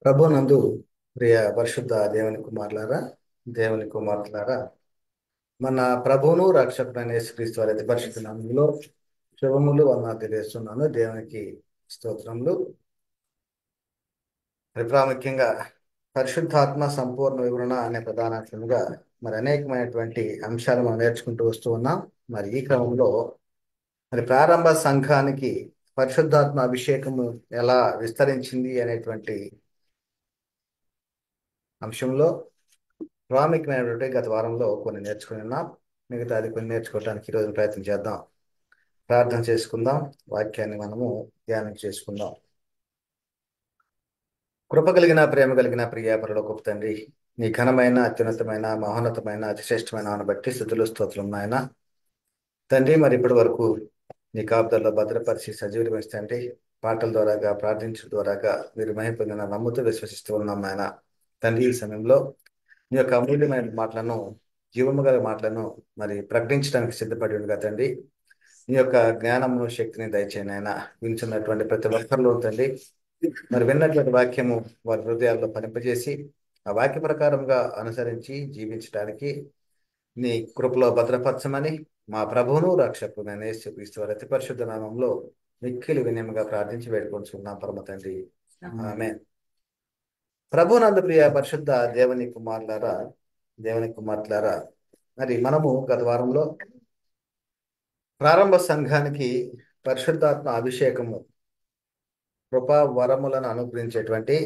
ప్రభునందు ప్రియ పరిశుద్ధ దేవుని కుమారులారా, మన ప్రభువును రక్షకుడైన యేసుక్రీస్తు వారి అతి పరిశుద్ధ నామములో శుభములు వందనాలు తెలియజేస్తున్నాను. దేవునికి స్తోత్రములు. మరి ప్రాముఖ్యంగా పరిశుద్ధాత్మ సంపూర్ణ వివరణ అనే ప్రధానాంశంగా అనేకమైనటువంటి అంశాలు మనం నేర్చుకుంటూ వస్తూ ఉన్నాం. మరి ఈ క్రమంలో ప్రారంభ సంఘానికి పరిశుద్ధాత్మ అభిషేకము ఎలా విస్తరించింది అనేటువంటి అంశంలో ప్రాముఖ్యమైనటువంటి గత వారంలో కొన్ని నేర్చుకుని ఉన్నాం. మిగతాది కొన్ని నేర్చుకోవడానికి ఈరోజు ప్రయత్నం చేద్దాం. ప్రార్థన చేసుకుందాం. వాక్యాన్ని మనము ధ్యానం చేసుకుందాం. కృప కలిగిన ప్రేమ కలిగిన ప్రియ పరలోకపు తండ్రి, నీ ఘనమైన అత్యున్నతమైన మహోన్నతమైన అతిశ్రేష్టమైన నామమును బట్టి స్తుతులు స్తోత్రం నాయన తండ్రి. మరి ఇప్పటి వరకు నీ కాపుదల్లో భద్రపరిచి సజీవులు తండ్రి, పాటల ద్వారాగా ప్రార్థించడం ద్వారాగా మీరు మహిమ పొందిన నమ్ముతూ విశ్వసిస్తూ ఉన్నాం నాయన తండ్రి. ఈ సమయంలో నీ యొక్క అమూల్యమైన మాటలను, జీవము గల మాటలను ప్రకటించడానికి సిద్ధపడి ఉండగా తండ్రి, నీ యొక్క జ్ఞానము శక్తిని దయచేయని ఆయన వింటున్నటువంటి ప్రతి ఒక్కరిలో తండ్రి, విన్నటువంటి వాక్యము వారి హృదయాల్లో ఫలింపజేసి ఆ వాక్య ప్రకారంగా అనుసరించి జీవించడానికి నీ కృపలో భద్రపరచమని మా ప్రభువును రక్షకుడైన యేసుక్రీస్తు వారి అతి పరిశుద్ధ నామంలో మిక్కిలి వినయముగా ప్రార్థించి వేడుకొంచుకున్నాం పరమ తండ్రి, ఆమేన్. ప్రభునందు ప్రియ పరిశుద్ధ దేవుని కుమార్తెలారా, మనము గత వారంలో ప్రారంభ సంఘానికి పరిశుద్ధాత్మ అభిషేకము, కృపా వరములను అనుగ్రహించేటువంటి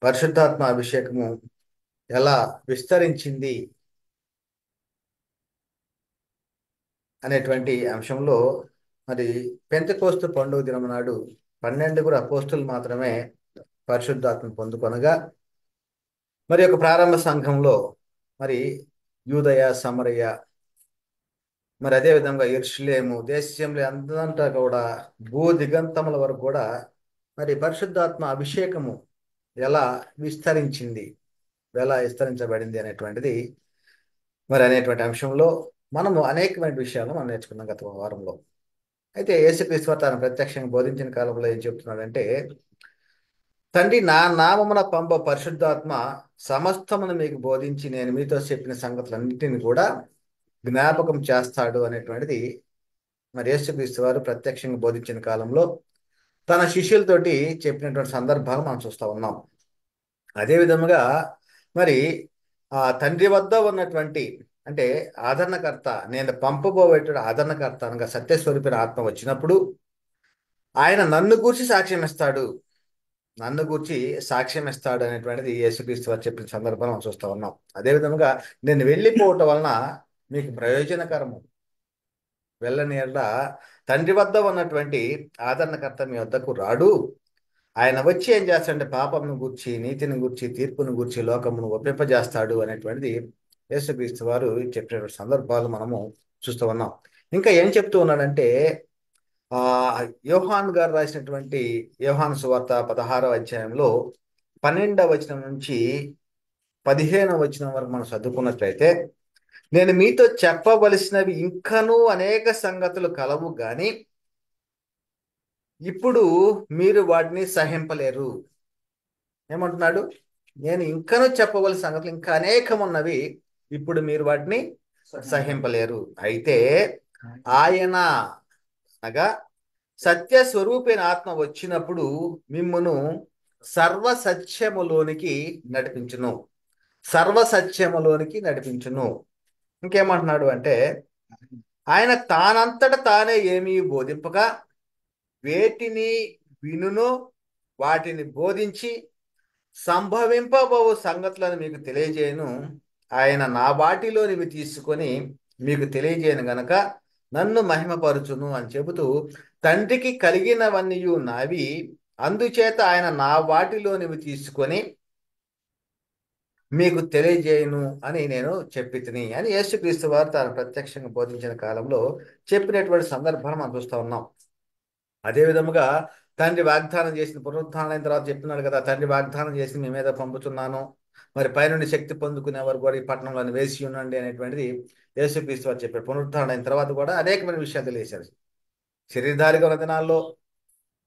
పరిశుద్ధాత్మ అభిషేకము ఎలా విస్తరించింది అనేటువంటి అంశంలో పెంతెకోస్తు పండుగ దినం నాడు 12 అపోస్తులు మాత్రమే పరిశుద్ధాత్మ పొందుకొనగా, ఒక ప్రారంభ సంఘంలో యూదయ, సమరయ, అదే విధంగా యెరూషలేము దేశంలో అంతా కూడా భూ దిగంతముల వరకు కూడా పరిశుద్ధాత్మ అభిషేకము ఎలా విస్తరించబడింది అనేటువంటిది అనేటువంటి అంశంలో మనము అనేకమైన విషయాలు మనం నేర్చుకున్నాం గత వారంలో. అయితే యేసుక్రీస్తు వారు తాను ప్రత్యక్షంగా బోధించిన కాలంలో ఏం చెప్తున్నాడంటే, తండ్రి నా నామమున పంప పరిశుద్ధాత్మ సమస్తమును మీకు బోధించి నేను మీతో చెప్పిన సంగతులన్నింటినీ కూడా జ్ఞాపకం చేస్తాడు అనేటువంటిది యేసుక్రీస్తు వారు ప్రత్యక్షంగా బోధించిన కాలంలో తన శిష్యులతోటి చెప్పినటువంటి సందర్భాలు మనం చూస్తూ ఉన్నాం. అదే విధముగా ఆ తండ్రి వద్ద ఉన్నటువంటి అంటే ఆదరణకర్త, నేను పంపబోయేటువంటి ఆదరణకర్త అనగా సత్యస్వరూపిన ఆత్మ వచ్చినప్పుడు ఆయన నన్ను గూర్చి సాక్ష్యం ఇస్తాడు అనేటువంటిది యేసుక్రీస్తు వారు చెప్పిన సందర్భం మనం చూస్తూ ఉన్నాం. అదే విధముగా నేను వెళ్ళిపోవటం వలన మీకు ప్రయోజనకరము. వెళ్ళని యెడల తండ్రి వద్ద ఉన్నటువంటి ఆదరణకర్త మీ వద్దకు రాడు. ఆయన వచ్చి ఏం చేస్తాడంటే పాపమును గూర్చి, నీతిని గూర్చి, తీర్పును గూర్చి లోకమును ఒప్పింపజేస్తాడు అనేటువంటిది యేసుక్రీస్తు వారు చెప్పిన సందర్భాలు మనము చూస్తూ ఉన్నాం. ఇంకా ఏం చెప్తూ ఉన్నాడంటే, యోహాన్ గారు రాసినటువంటి యోహాను సువార్త 16వ అధ్యాయంలో 12వ వచనం నుంచి 15వ వచనం వరకు మనం చదువుకున్నట్లయితే, నేను మీతో చెప్పవలసినవి ఇంకనూ అనేక సంగతులు కలవు గాని ఇప్పుడు మీరు వాటిని సహింపలేరు. ఏమంటున్నాడు? నేను ఇంకనూ చెప్పవలసిన సంగతులు ఇంకా అనేకం ఉన్నవి, ఇప్పుడు మీరు వాటిని సహింపలేరు. అయితే ఆయన అనగా సత్య స్వరూపైన ఆత్మ వచ్చినప్పుడు మిమ్మును సర్వసత్యములోనికి నడిపించును. ఇంకేమంటున్నాడు అంటే, ఆయన తానంతట తానే ఏమీ బోధింపక వేటిని వినునో వాటిని బోధించి సంభవింపబోవు సంగతులను మీకు తెలియజేయను. ఆయన నా వాటిలోనివి తీసుకొని మీకు తెలియజేయను గనక నన్ను మహిమపరచును అని చెబుతూ, తండ్రికి కలిగినవన్నీ నావి, అందుచేత ఆయన నా వాటిలోనివి తీసుకొని మీకు తెలియజేయను అని నేను చెప్పితిని అని యేసుక్రీస్తు వారు తాను ప్రత్యక్షంగా బోధించిన కాలంలో చెప్పినటువంటి సందర్భాన్ని మనం చూస్తూ ఉన్నాం. అదే విధముగా తండ్రి వాగ్దానం చేసిన పునరుత్థానం అయిన తర్వాత చెప్తున్నాడు కదా, తండ్రి వాగ్దానం చేసి మీ మీద పంపుతున్నాను, పైనుండి శక్తి పొందుకునే వారు కూడా ఈ పట్టణంలో వేసి ఉండండి అనేటువంటిది యేసుక్రీస్తు వారు చెప్పారు. పునరుత్థానం అయిన తర్వాత కూడా అనేకమైన విషయాలు తెలియజేశారు. శరీరధారిగా ఉన్న దినాల్లో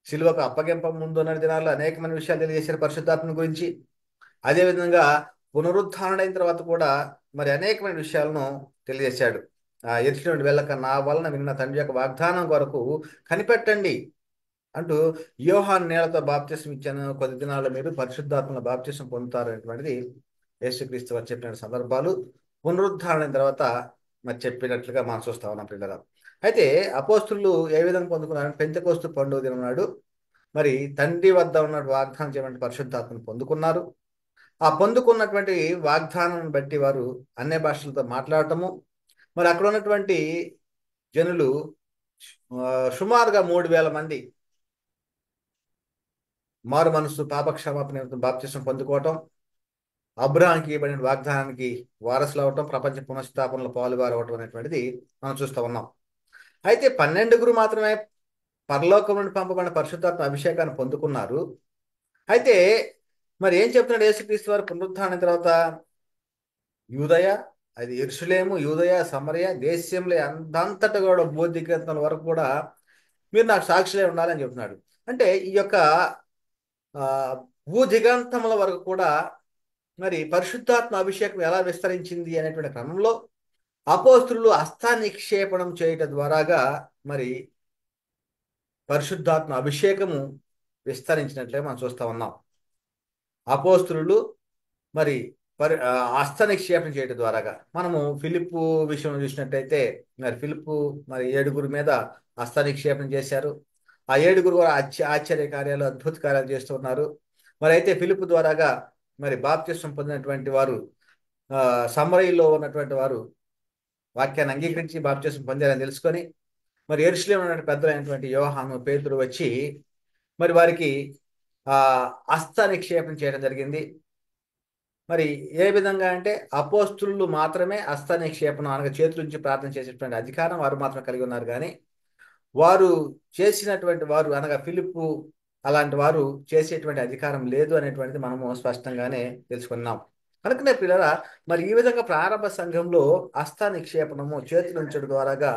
శిలువకు అప్పగింప ముందు ఉన్న దినాల్లో అనేకమైన విషయాలు తెలియజేశారు పరిశుద్ధాత్మ గురించి. అదేవిధంగా పునరుత్థానం అయిన తర్వాత కూడా మరి అనేకమైన విషయాలను తెలియజేశాడు. ఎరుసలేము నుండి వెళ్ళక నా వలన విన్న తండ్రి యొక్క వాగ్దానం కొరకు కనిపెట్టండి అంటూ యోహాను నీళ్లతో బాప్తిసం ఇచ్చాను, కొద్ది దినాల్లో మీరు పరిశుద్ధాత్మల బాప్తిసం పొందుతారు అనేటువంటిది యేసుక్రీస్తు వారు చెప్పిన సందర్భాలు పునరుద్ధరణ అయిన తర్వాత మరి చెప్పినట్లుగా మనం చూస్తా ఉన్నాం పిల్లలు. అయితే అపోస్తులు ఏ విధంగా పొందుకున్నారంటే పెంతెకోస్తు పండుగ దినం నాడు మరి తండ్రి వద్ద ఉన్న వాగ్దానం చేయబడిన పరిశుద్ధాత్మను పొందుకున్నారు. ఆ పొందుకున్నటువంటి వాగ్దానం బట్టి వారు అన్య భాషలతో మాట్లాడటము, మరి అక్కడ ఉన్నటువంటి జనులు సుమారుగా 3,000 మంది మారు మనసు పాపక్షమాపణ బాప్తిసం పొందుకోవటం, అబ్రహాంకి ఇవ్వబడిన వాగ్దానానికి వారసులు అవటం, ప్రపంచ పునఃస్థాపనలో పాలువారు అవటం అనేటువంటిది మనం చూస్తూ ఉన్నాం. అయితే 12 మాత్రమే పరలోకం నుండి పంపబడిన పరిశుద్ధాత్మ అభిషేకాన్ని పొందుకున్నారు. అయితే మరి ఏం చెప్తున్నాడు యేసుక్రీస్తు వారు పునరుత్థానం తర్వాత? యూదయ, అది యెరూషలేము, యూదయ, సమరయ దేశంలో అందంతటా కూడా బోధికంతల వరకు కూడా మీరు నాకు సాక్షులే ఉండాలని చెప్తున్నాడు. అంటే ఈ యొక్క భూదిగంతముల వరకు కూడా మరి పరిశుద్ధాత్మ అభిషేకం ఎలా విస్తరించింది అనేటువంటి క్రమంలో అపోస్తులు హస్త నిక్షేపణం చేయటం ద్వారాగా మరి పరిశుద్ధాత్మ అభిషేకము విస్తరించినట్లే మనం చూస్తా ఉన్నాం. అపోస్తులు మరి హస్త నిక్షేపం చేయడం ద్వారాగా మనము ఫిలిప్పు విషయం చూసినట్టయితే మరి ఫిలిప్పు మరి 7 మీద హస్త నిక్షేపం చేశారు. ఆ 7 కూడా ఆశ్చర్య కార్యాలు, అద్భుత కార్యాలు చేస్తున్నారు. మరి అయితే ఫిలిప్పు ద్వారాగా మరి బాప్తిస్వం పొందినటువంటి వారు సమరయలో ఉన్నటువంటి వారు వాక్యాన్ని అంగీకరించి బాప్తిస్వం పొందారని తెలుసుకొని మరి యెరూషలేములో ఉన్నటువంటి పెద్దలైనటువంటి యోహాను, పేతురు వచ్చి మరి వారికి హస్త నిక్షేపం చేయడం జరిగింది. మరి ఏ విధంగా అంటే అపోస్తులు మాత్రమే హస్త నిక్షేపణ అనగా చేతుల నుంచి ప్రార్థన చేసేటువంటి అధికారం వారు మాత్రం కలిగి ఉన్నారు. కానీ వారు చేసినటువంటి వారు అనగా ఫిలిప్పు అలాంటి వారు చేసేటువంటి అధికారం లేదు అనేటువంటిది మనము స్పష్టంగానే తెలుసుకున్నాం. కనుకనే పిల్లరా మరి ఈ విధంగా ప్రారంభ సంఘంలో హస్త నిక్షేపణము చేతులు ఉంచడం ద్వారాగా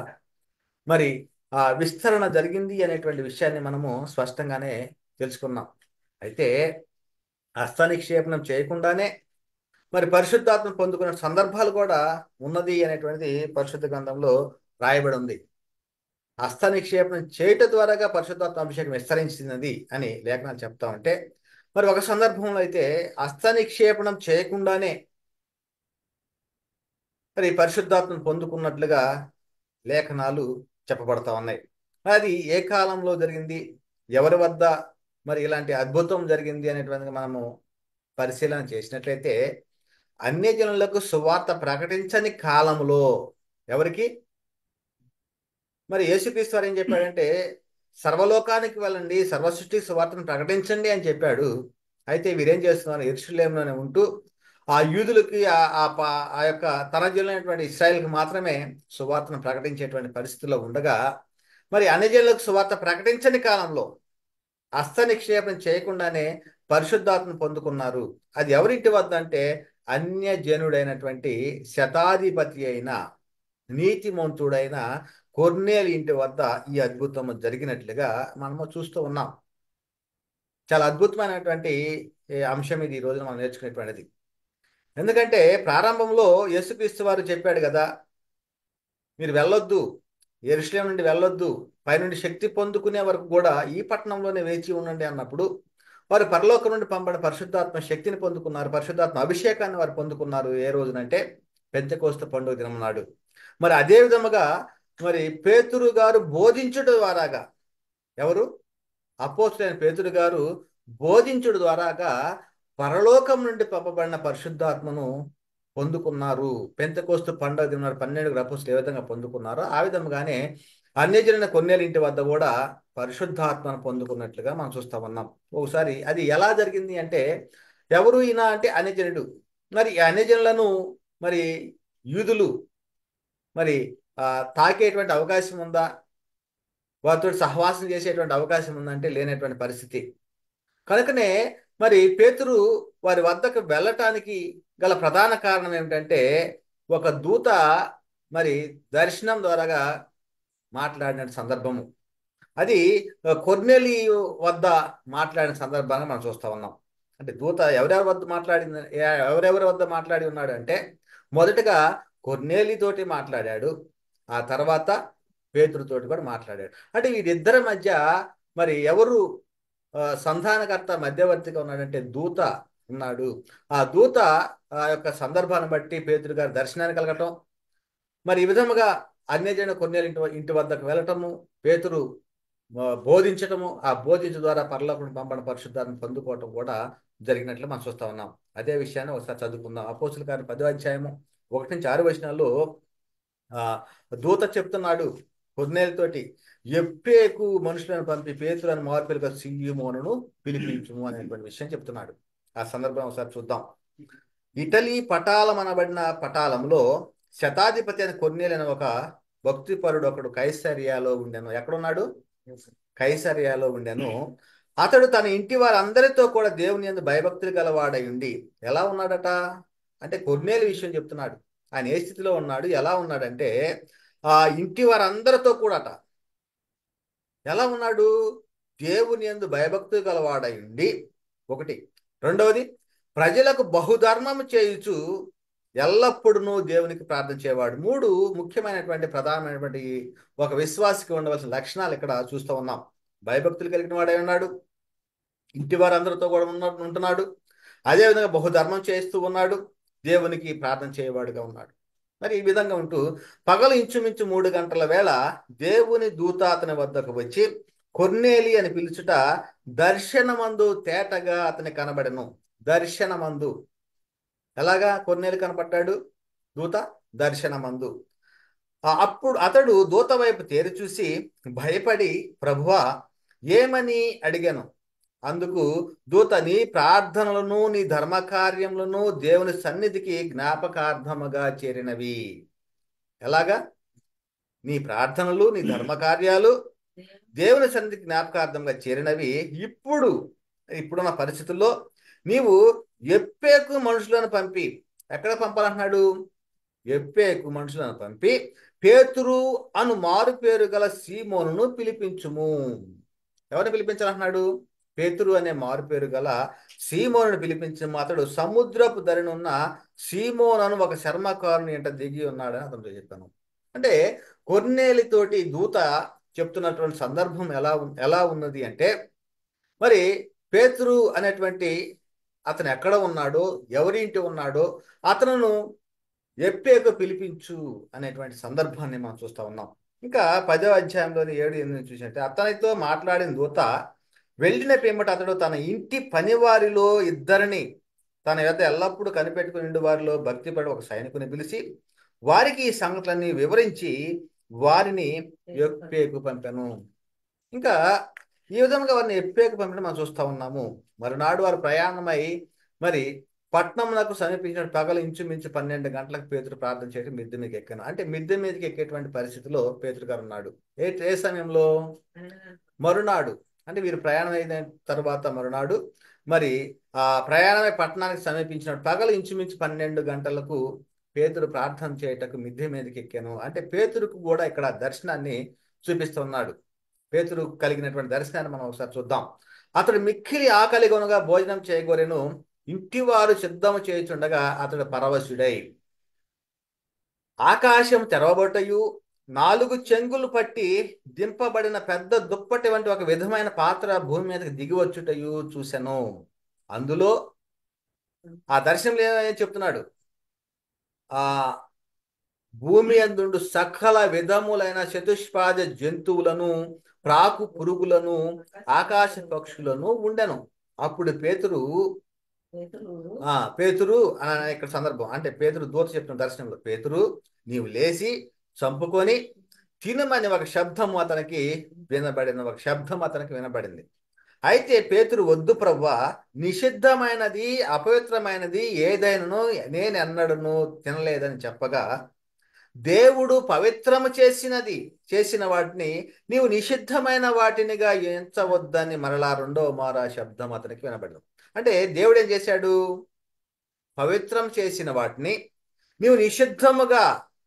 మరి విస్తరణ జరిగింది అనేటువంటి విషయాన్ని మనము స్పష్టంగానే తెలుసుకున్నాం. అయితే హస్త నిక్షేపణం చేయకుండానే మరి పరిశుద్ధాత్మ పొందుకున్న సందర్భాలు కూడా ఉన్నది అనేటువంటిది పరిశుద్ధ గ్రంథంలో రాయబడి ఉంది. హస్త నిక్షేపణం చేయటం ద్వారాగా పరిశుద్ధాత్మ అభిషేకం విస్తరించినది అని లేఖనాలు చెప్తా ఉంటే, మరి ఒక సందర్భంలో అయితే హస్త నిక్షేపణం చేయకుండానే మరి పరిశుద్ధాత్మను పొందుకున్నట్లుగా లేఖనాలు చెప్పబడతా ఉన్నాయి. అది ఏ కాలంలో జరిగింది, ఎవరి వద్ద మరి ఇలాంటి అద్భుతం జరిగింది అనేటువంటిది మనము పరిశీలన చేసినట్లయితే అన్యజనులకు సువార్త ప్రకటించని కాలంలో ఎవరికి మరి యేసుక్రీస్తు వారు ఏం చెప్పాడంటే సర్వలోకానికి వెళ్ళండి, సర్వసృష్టికి సువార్తను ప్రకటించండి అని చెప్పాడు. అయితే వీరేం చేస్తున్నారు? యెరూషలేములోనే ఉంటూ ఆ యూదులకి ఆ యొక్క తన జనులైనటువంటి ఇశ్రాయేల్కి మాత్రమే సువార్తను ప్రకటించేటువంటి పరిస్థితుల్లో ఉండగా మరి అన్యజనులకు సువార్త ప్రకటించని కాలంలో హస్త నిక్షేపం చేయకుండానే పరిశుద్ధాత్మ పొందుకున్నారు. అది ఎవరింటి వద్ద అంటే అన్యజనుడైనటువంటి శతాధిపతి అయిన నీతిమంతుడైన కొర్నేలి ఇంటి వద్ద ఈ అద్భుతం జరిగినట్లుగా మనము చూస్తూ ఉన్నాం. చాలా అద్భుతమైనటువంటి అంశం ఇది ఈ రోజున మనం నేర్చుకునేటువంటిది. ఎందుకంటే ప్రారంభంలో యేసుక్రీస్తు వారు చెప్పాడు కదా, మీరు వెళ్ళొద్దు, యెరూషలేము నుండి వెళ్ళొద్దు, పైనుండి శక్తి పొందుకునే వరకు కూడా ఈ పట్టణంలోనే వేచి ఉండండి అన్నప్పుడు వారు పరలోకం నుండి పంపడిన పరిశుద్ధాత్మ శక్తిని పొందుకున్నారు. పరిశుద్ధాత్మ అభిషేకాన్ని వారు పొందుకున్నారు. ఏ రోజునంటే పెంతెకోస్తు పండుగ దినం నాడు. మరి అదే విధముగా మరి పేతురు గారు బోధించుట ద్వారాగా, ఎవరు? అపోస్తలుడైన పేతురు గారు బోధించుడు ద్వారాగా పరలోకం నుండి పంపబడిన పరిశుద్ధాత్మను పొందుకున్నారు. పెంతెకోస్తు పండుగ దినం 12 అపోస్తలులు ఏ విధంగా పొందుకున్నారో ఆ విధంగానే అన్యజనుల కొన్నేళ్ళ ఇంటి వద్ద కూడా పరిశుద్ధాత్మను పొందుకున్నట్లుగా మనం చూస్తా ఉన్నాం. ఒకసారి అది ఎలా జరిగింది అంటే, ఎవరు ఈయన అంటే అన్యజనుడు. మరి ఈ అన్యజనులను మరి యూదులు మరి తాకేటువంటి అవకాశం ఉందా, వారితో సహవాసం చేసేటువంటి అవకాశం ఉందంటే లేనటువంటి పరిస్థితి. కనుకనే మరి పేతురు వారి వద్దకు వెళ్ళటానికి గల ప్రధాన కారణం ఏమిటంటే ఒక దూత మరి దర్శనం ద్వారాగా మాట్లాడిన సందర్భము. అది కొర్నేలియు వద్ద మాట్లాడిన సందర్భంగా మనం చూస్తా ఉన్నాం. అంటే దూత ఎవరెవరి వద్ద మాట్లాడి ఉన్నాడు అంటే, మొదటగా కొర్నేలితోటి మాట్లాడాడు, ఆ తర్వాత పేతురుతోటి కూడా మాట్లాడాడు. అంటే వీరిద్దరి మధ్య మరి ఎవరు సంధానకర్త మధ్యవర్తిగా ఉన్నాడంటే దూత ఉన్నాడు. ఆ దూత ఆ యొక్క సందర్భాన్ని బట్టి పేతురు గారి దర్శనాన్ని కలగటం, మరి ఈ విధముగా అన్యజన కొన్నేళ్ళ ఇంటి వద్దకు వెళ్ళటము, పేతురు బోధించటము, ఆ బోధించడం ద్వారా పరలోకం పంపడం పరిశుద్ధాన్ని పొందుకోవటం కూడా జరిగినట్లు మనం చూస్తా ఉన్నాం. అదే విషయాన్ని ఒకసారి చదువుకుందాం. అపోస్తుల కార్యం 10వ అధ్యాయము 1-6 వచనాల్లో ఆ దూత చెప్తున్నాడు కొర్నేలితోటి, ఎప్పేకు మనుషులను పంపి పేతులను మార్పిలుగా సీమోనును పిలిపించుము అనేటువంటి విషయం చెప్తున్నాడు. ఆ సందర్భం ఒకసారి చూద్దాం. ఇటలీ పటాలం అనబడిన పటాలంలో శతాధిపతి అని కొర్నేలి అనే ఒక భక్తిపరుడు ఒకడు కైసరియాలో ఉండెను. ఎక్కడున్నాడు? కైసరియాలో ఉండెను. అతడు తన ఇంటి వారందరితో కూడా దేవుని యందు భయభక్తులు గలవాడై ఉండి ఎలా ఉన్నాడట అంటే, కొర్నేలి విషయం చెప్తున్నాడు. ఆయన ఏ స్థితిలో ఉన్నాడు, ఎలా ఉన్నాడంటే, ఆ ఇంటి వారందరితో కూడాట ఎలా ఉన్నాడు? దేవుని యందు భయభక్తులు గలవాడై ఉండి, ఒకటి. రెండవది, ప్రజలకు బహుధర్మము చేయుచు ఎల్లప్పుడూ దేవునికి ప్రార్థన చేయవాడు. మూడు ముఖ్యమైనటువంటి ప్రధానమైనటువంటి ఒక విశ్వాసికి ఉండవలసిన లక్షణాలు ఇక్కడ చూస్తూ ఉన్నాం. భయభక్తులు కలిగిన వాడై ఉన్నాడు, ఇంటి వారందరితో కూడా ఉంటున్నాడు, అదేవిధంగా బహుధర్మం చేస్తూ ఉన్నాడు, దేవునికి ప్రార్థన చేయవాడుగా ఉన్నాడు. మరి ఈ విధంగా ఉంటూ పగలు ఇంచుమించు 3 గంటల వేళ దేవుని దూత అతని వద్దకు వచ్చి కొర్నేలి అని పిలుచుట దర్శనమందు తేటగా అతని కనబడెను. దర్శనమందు ఎలాగా కొర్నేలి కనపడ్డాడు? దూత దర్శనమందు. అప్పుడు అతడు దూత వైపు తేరి చూసి భయపడి, ప్రభువా ఏమని అడిగాను. అందుకు దూత, నీ ప్రార్థనలను నీ ధర్మకార్యములను దేవుని సన్నిధికి జ్ఞాపకార్థముగా చేరినవి. ఎలాగా? నీ ప్రార్థనలు నీ ధర్మకార్యాలు దేవుని సన్నిధికి జ్ఞాపకార్థంగా చేరినవి. ఇప్పుడున్న పరిస్థితుల్లో నీవు ఎప్పేకు మనుషులను పంపి, ఎక్కడ పంపాలంటున్నాడు? ఎప్పేకు మనుషులను పంపి పేతురు అను మారు పేరు గల సీమోనును పిలిపించుము. ఎవరిని పిలిపించాలంటున్నాడు? పేతురు అనే మారు పేరు గల సీమోనును పిలిపించము. అతడు సముద్రపు ధరినున్న సీమోను అను ఒక చర్మకారుని ఎంట దిగి ఉన్నాడని అతనితో చెప్పాను. అంటే కొర్నేలితోటి దూత చెప్తున్నటువంటి సందర్భం ఎలా ఉన్నది అంటే, మరి పేతురు అనేటువంటి అతను ఎక్కడ ఉన్నాడో, ఎవరి ఇంటి ఉన్నాడో అతను ఎప్పేకు పిలిపించు అనేటువంటి సందర్భాన్ని మనం చూస్తా ఉన్నాం. ఇంకా 10వ అధ్యాయంలోని 7-8 చూసినట్టే, అతనితో మాట్లాడిన దూత వెళ్ళిన పిమ్మట అతడు తన ఇంటి పనివారిలో ఇద్దరిని తన యొద్ద ఎల్లప్పుడూ కనిపెట్టుకుని ఉండి వారిలో భక్తిపడి ఒక సైనికుని పిలిచి వారికి ఈ సంగతులన్నీ వివరించి వారిని ఎప్పేకు పంపెను. ఇంకా ఈ విధంగా వారిని ఎప్పేకు పంపిన మనం చూస్తా ఉన్నాము. మరునాడు వారు ప్రయాణమై మరి పట్నంలకు సమీపించిన పగలు ఇంచుమించు 12 గంటలకు పేతురు ప్రార్థన చేయడం మిద్దె మీదకి ఎక్కాను. అంటే మిద్దె మీదకి ఎక్కేటువంటి పరిస్థితిలో పేతురు గారు ఉన్నాడు. ఏ సమయంలో? మరునాడు. అంటే వీరు ప్రయాణం అయిన తర్వాత మరునాడు మరి ఆ ప్రయాణమై పట్టణానికి సమీపించిన పగలు ఇంచుమించు 12 గంటలకు పేతురు ప్రార్థన చేయటకు మిద్దె మీదకి ఎక్కాను. అంటే పేతురుకు కూడా ఇక్కడ దర్శనాన్ని చూపిస్తున్నాడు. పేతురు కలిగినటువంటి దర్శనాన్ని మనం ఒకసారి చూద్దాం. అతడు మిక్కిలి ఆకలి కొనగా భోజనం చేయగోరెను. ఇంటివారు సిద్ధము చేయుచుండగా అతడు పరవశుడై ఆకాశం తెరవబట్టయు 4 చెంగులు పట్టి దింపబడిన పెద్ద దుప్పటి వంటి ఒక విధమైన పాత్ర భూమి మీదకి దిగివచ్చుటయు చూశాను. అందులో ఆ దర్శనంలో ఏం చెప్తున్నాడు? ఆ భూమి అందుండు సకల విధములైన చతుష్పాద జంతువులను, ప్రాకు పురుగులను, ఆకాశ పక్షులను ఉండెను. అప్పుడు పేతురు ఇక్కడ సందర్భం అంటే పేతురు దూత చెప్తున్న దర్శనంలో, పేతురు నీవు లేచి చంపుకొని తినమని ఒక శబ్దం అతనికి వినబడింది. అయితే పేతురు, వద్దు ప్రవ్వా, నిషిద్ధమైనది అపవిత్రమైనది ఏదైనాను నేను ఎన్నడను తినలేదని చెప్పగా, దేవుడు పవిత్రము చేసిన వాటిని నీవు నిషిద్ధమైన వాటినిగా ఎంచవద్దని మరలా 2వ మారు ఆ శబ్దం అతనికి వినబడింది. అంటే దేవుడు ఏం చేశాడు? పవిత్రం చేసిన వాటిని నీవు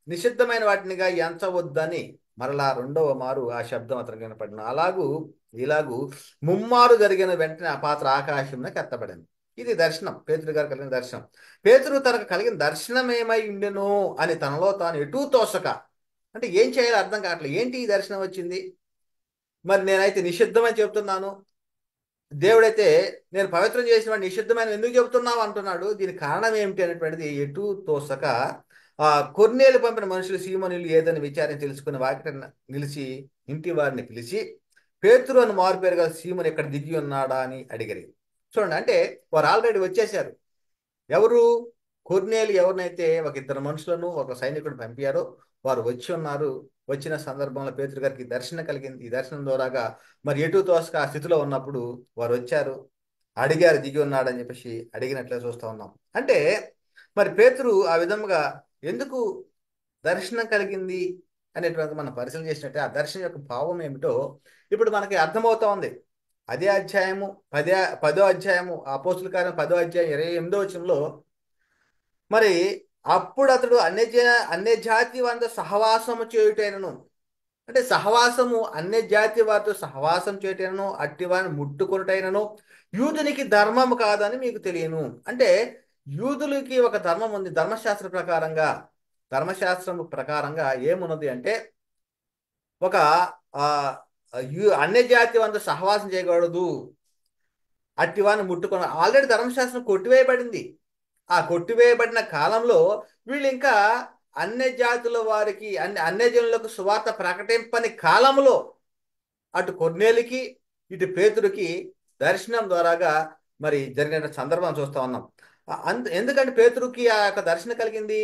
నిషిద్ధమైన వాటినిగా ఎంచవద్దని మరలా రెండవ మారు ఆ శబ్దం అతనికి వినపడిన ఇలాగూ ముమ్మారు జరిగిన వెంటనే ఆ పాత్ర ఆకాశంలోకి ఎత్తబడింది. ఇది దర్శనం, పేతురు గారు కలిగిన దర్శనం. పేతురు తనకు కలిగిన దర్శనం ఏమై ఉండెను అని తనలో తాను ఎటూ తోసక, అంటే ఏం చేయాలో అర్థం కావట్లేదు. ఏంటి ఈ దర్శనం వచ్చింది? మరి నేనైతే నిషిద్ధమని చెప్తున్నాను, దేవుడైతే నేను పవిత్రం చేసిన వాడిని నిషిద్ధమైన ఎందుకు చెబుతున్నావు అంటున్నాడు. దీనికి కారణం ఏమిటి అనేటువంటిది ఎటు తోసక ఆ కొర్నేలు పంపిన మనుషులు సీమోనులు ఏదని విచారం తెలుసుకుని వాకిట నిలిచి ఇంటి వారిని పిలిచి, పేతురు అని మారు పేరు గల సీమోను ఇక్కడ దిగి ఉన్నాడా అని అడిగారు. చూడండి, అంటే వారు ఆల్రెడీ వచ్చేసారు. ఎవరు? కొర్నేలు ఎవరినైతే ఒక ఇద్దరు మనుషులను ఒక సైనికుడు పంపారో వారు వచ్చి ఉన్నారు. వచ్చిన సందర్భంలో పేతురు గారికి దర్శనం కలిగింది. ఈ దర్శనం ద్వారాగా మరి ఎటు తోసక ఆ స్థితిలో ఉన్నప్పుడు వారు వచ్చారు, అడిగారు, దిగి ఉన్నాడని చెప్పేసి అడిగినట్లే చూస్తూ ఉన్నాం. అంటే మరి పేతురు ఆ విధముగా ఎందుకు దర్శనం కలిగింది అనేటువంటి మనం పరిశీలన చేసినట్టే ఆ దర్శనం యొక్క భావం ఏమిటో ఇప్పుడు మనకి అర్థమవుతా ఉంది. అదే అధ్యాయము 10వ అధ్యాయము, అపోస్తుల కార్యం 10వ అధ్యాయం 28వ వచనంలో మరి అప్పుడు అతడు అన్య జాతి వారితో సహవాసము చేయుటైనను, అంటే సహవాసము అన్య జాతి వారితో సహవాసం చేయటైనను అట్టి వారిని ముట్టుకొనుటైనను యూదునికి ధర్మము కాదని మీకు తెలియను. అంటే యూదులకి ఒక ధర్మం ఉంది. ధర్మశాస్త్రం ప్రకారంగా ఏమున్నది అంటే ఒక ఆ అన్య జాతి వారితో సహవాసం చేయకూడదు, అట్టి వారిని ముట్టుకొని ఆల్రెడీ ధర్మశాస్త్రం కొట్టివేయబడింది. ఆ కొట్టివేయబడిన కాలంలో వీళ్ళు ఇంకా అన్య జాతుల వారికి అన్యజనులకు సువార్త ప్రకటింపని కాలంలో అటు కొర్నేలికి ఇటు పేతురికి దర్శనం ద్వారాగా మరి జరిగిన సందర్భం చూస్తా ఉన్నాం. ఎందుకంటే పేతురుకి ఆ యొక్క దర్శనం కలిగింది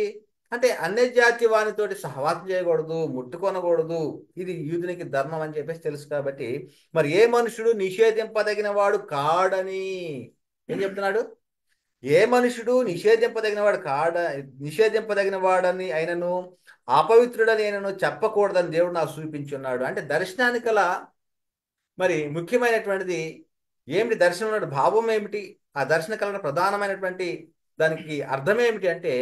అంటే అన్య జాతి వానితోటి సహవాసం చేయకూడదు, ముట్టుకొనకూడదు, ఇది యూదునికి ధర్మం అని చెప్పేసి తెలుసు. కాబట్టి మరి ఏ మనుషుడు నిషేధింపదగిన వాడు కాడని ఏం చెప్తున్నాడు? ఏ మనుషుడు నిషేధింపదగిన వాడని అయినను అపవిత్రుడని అయినను చెప్పకూడదని దేవుడు నాకు చూపించున్నాడు. అంటే దర్శనానికి మరి ముఖ్యమైనటువంటిది ఏమిటి? దర్శనం భావం ఏమిటి? ఆ దర్శన కళ ప్రధానమైనటువంటి దానికి అర్థం ఏమిటి అంటే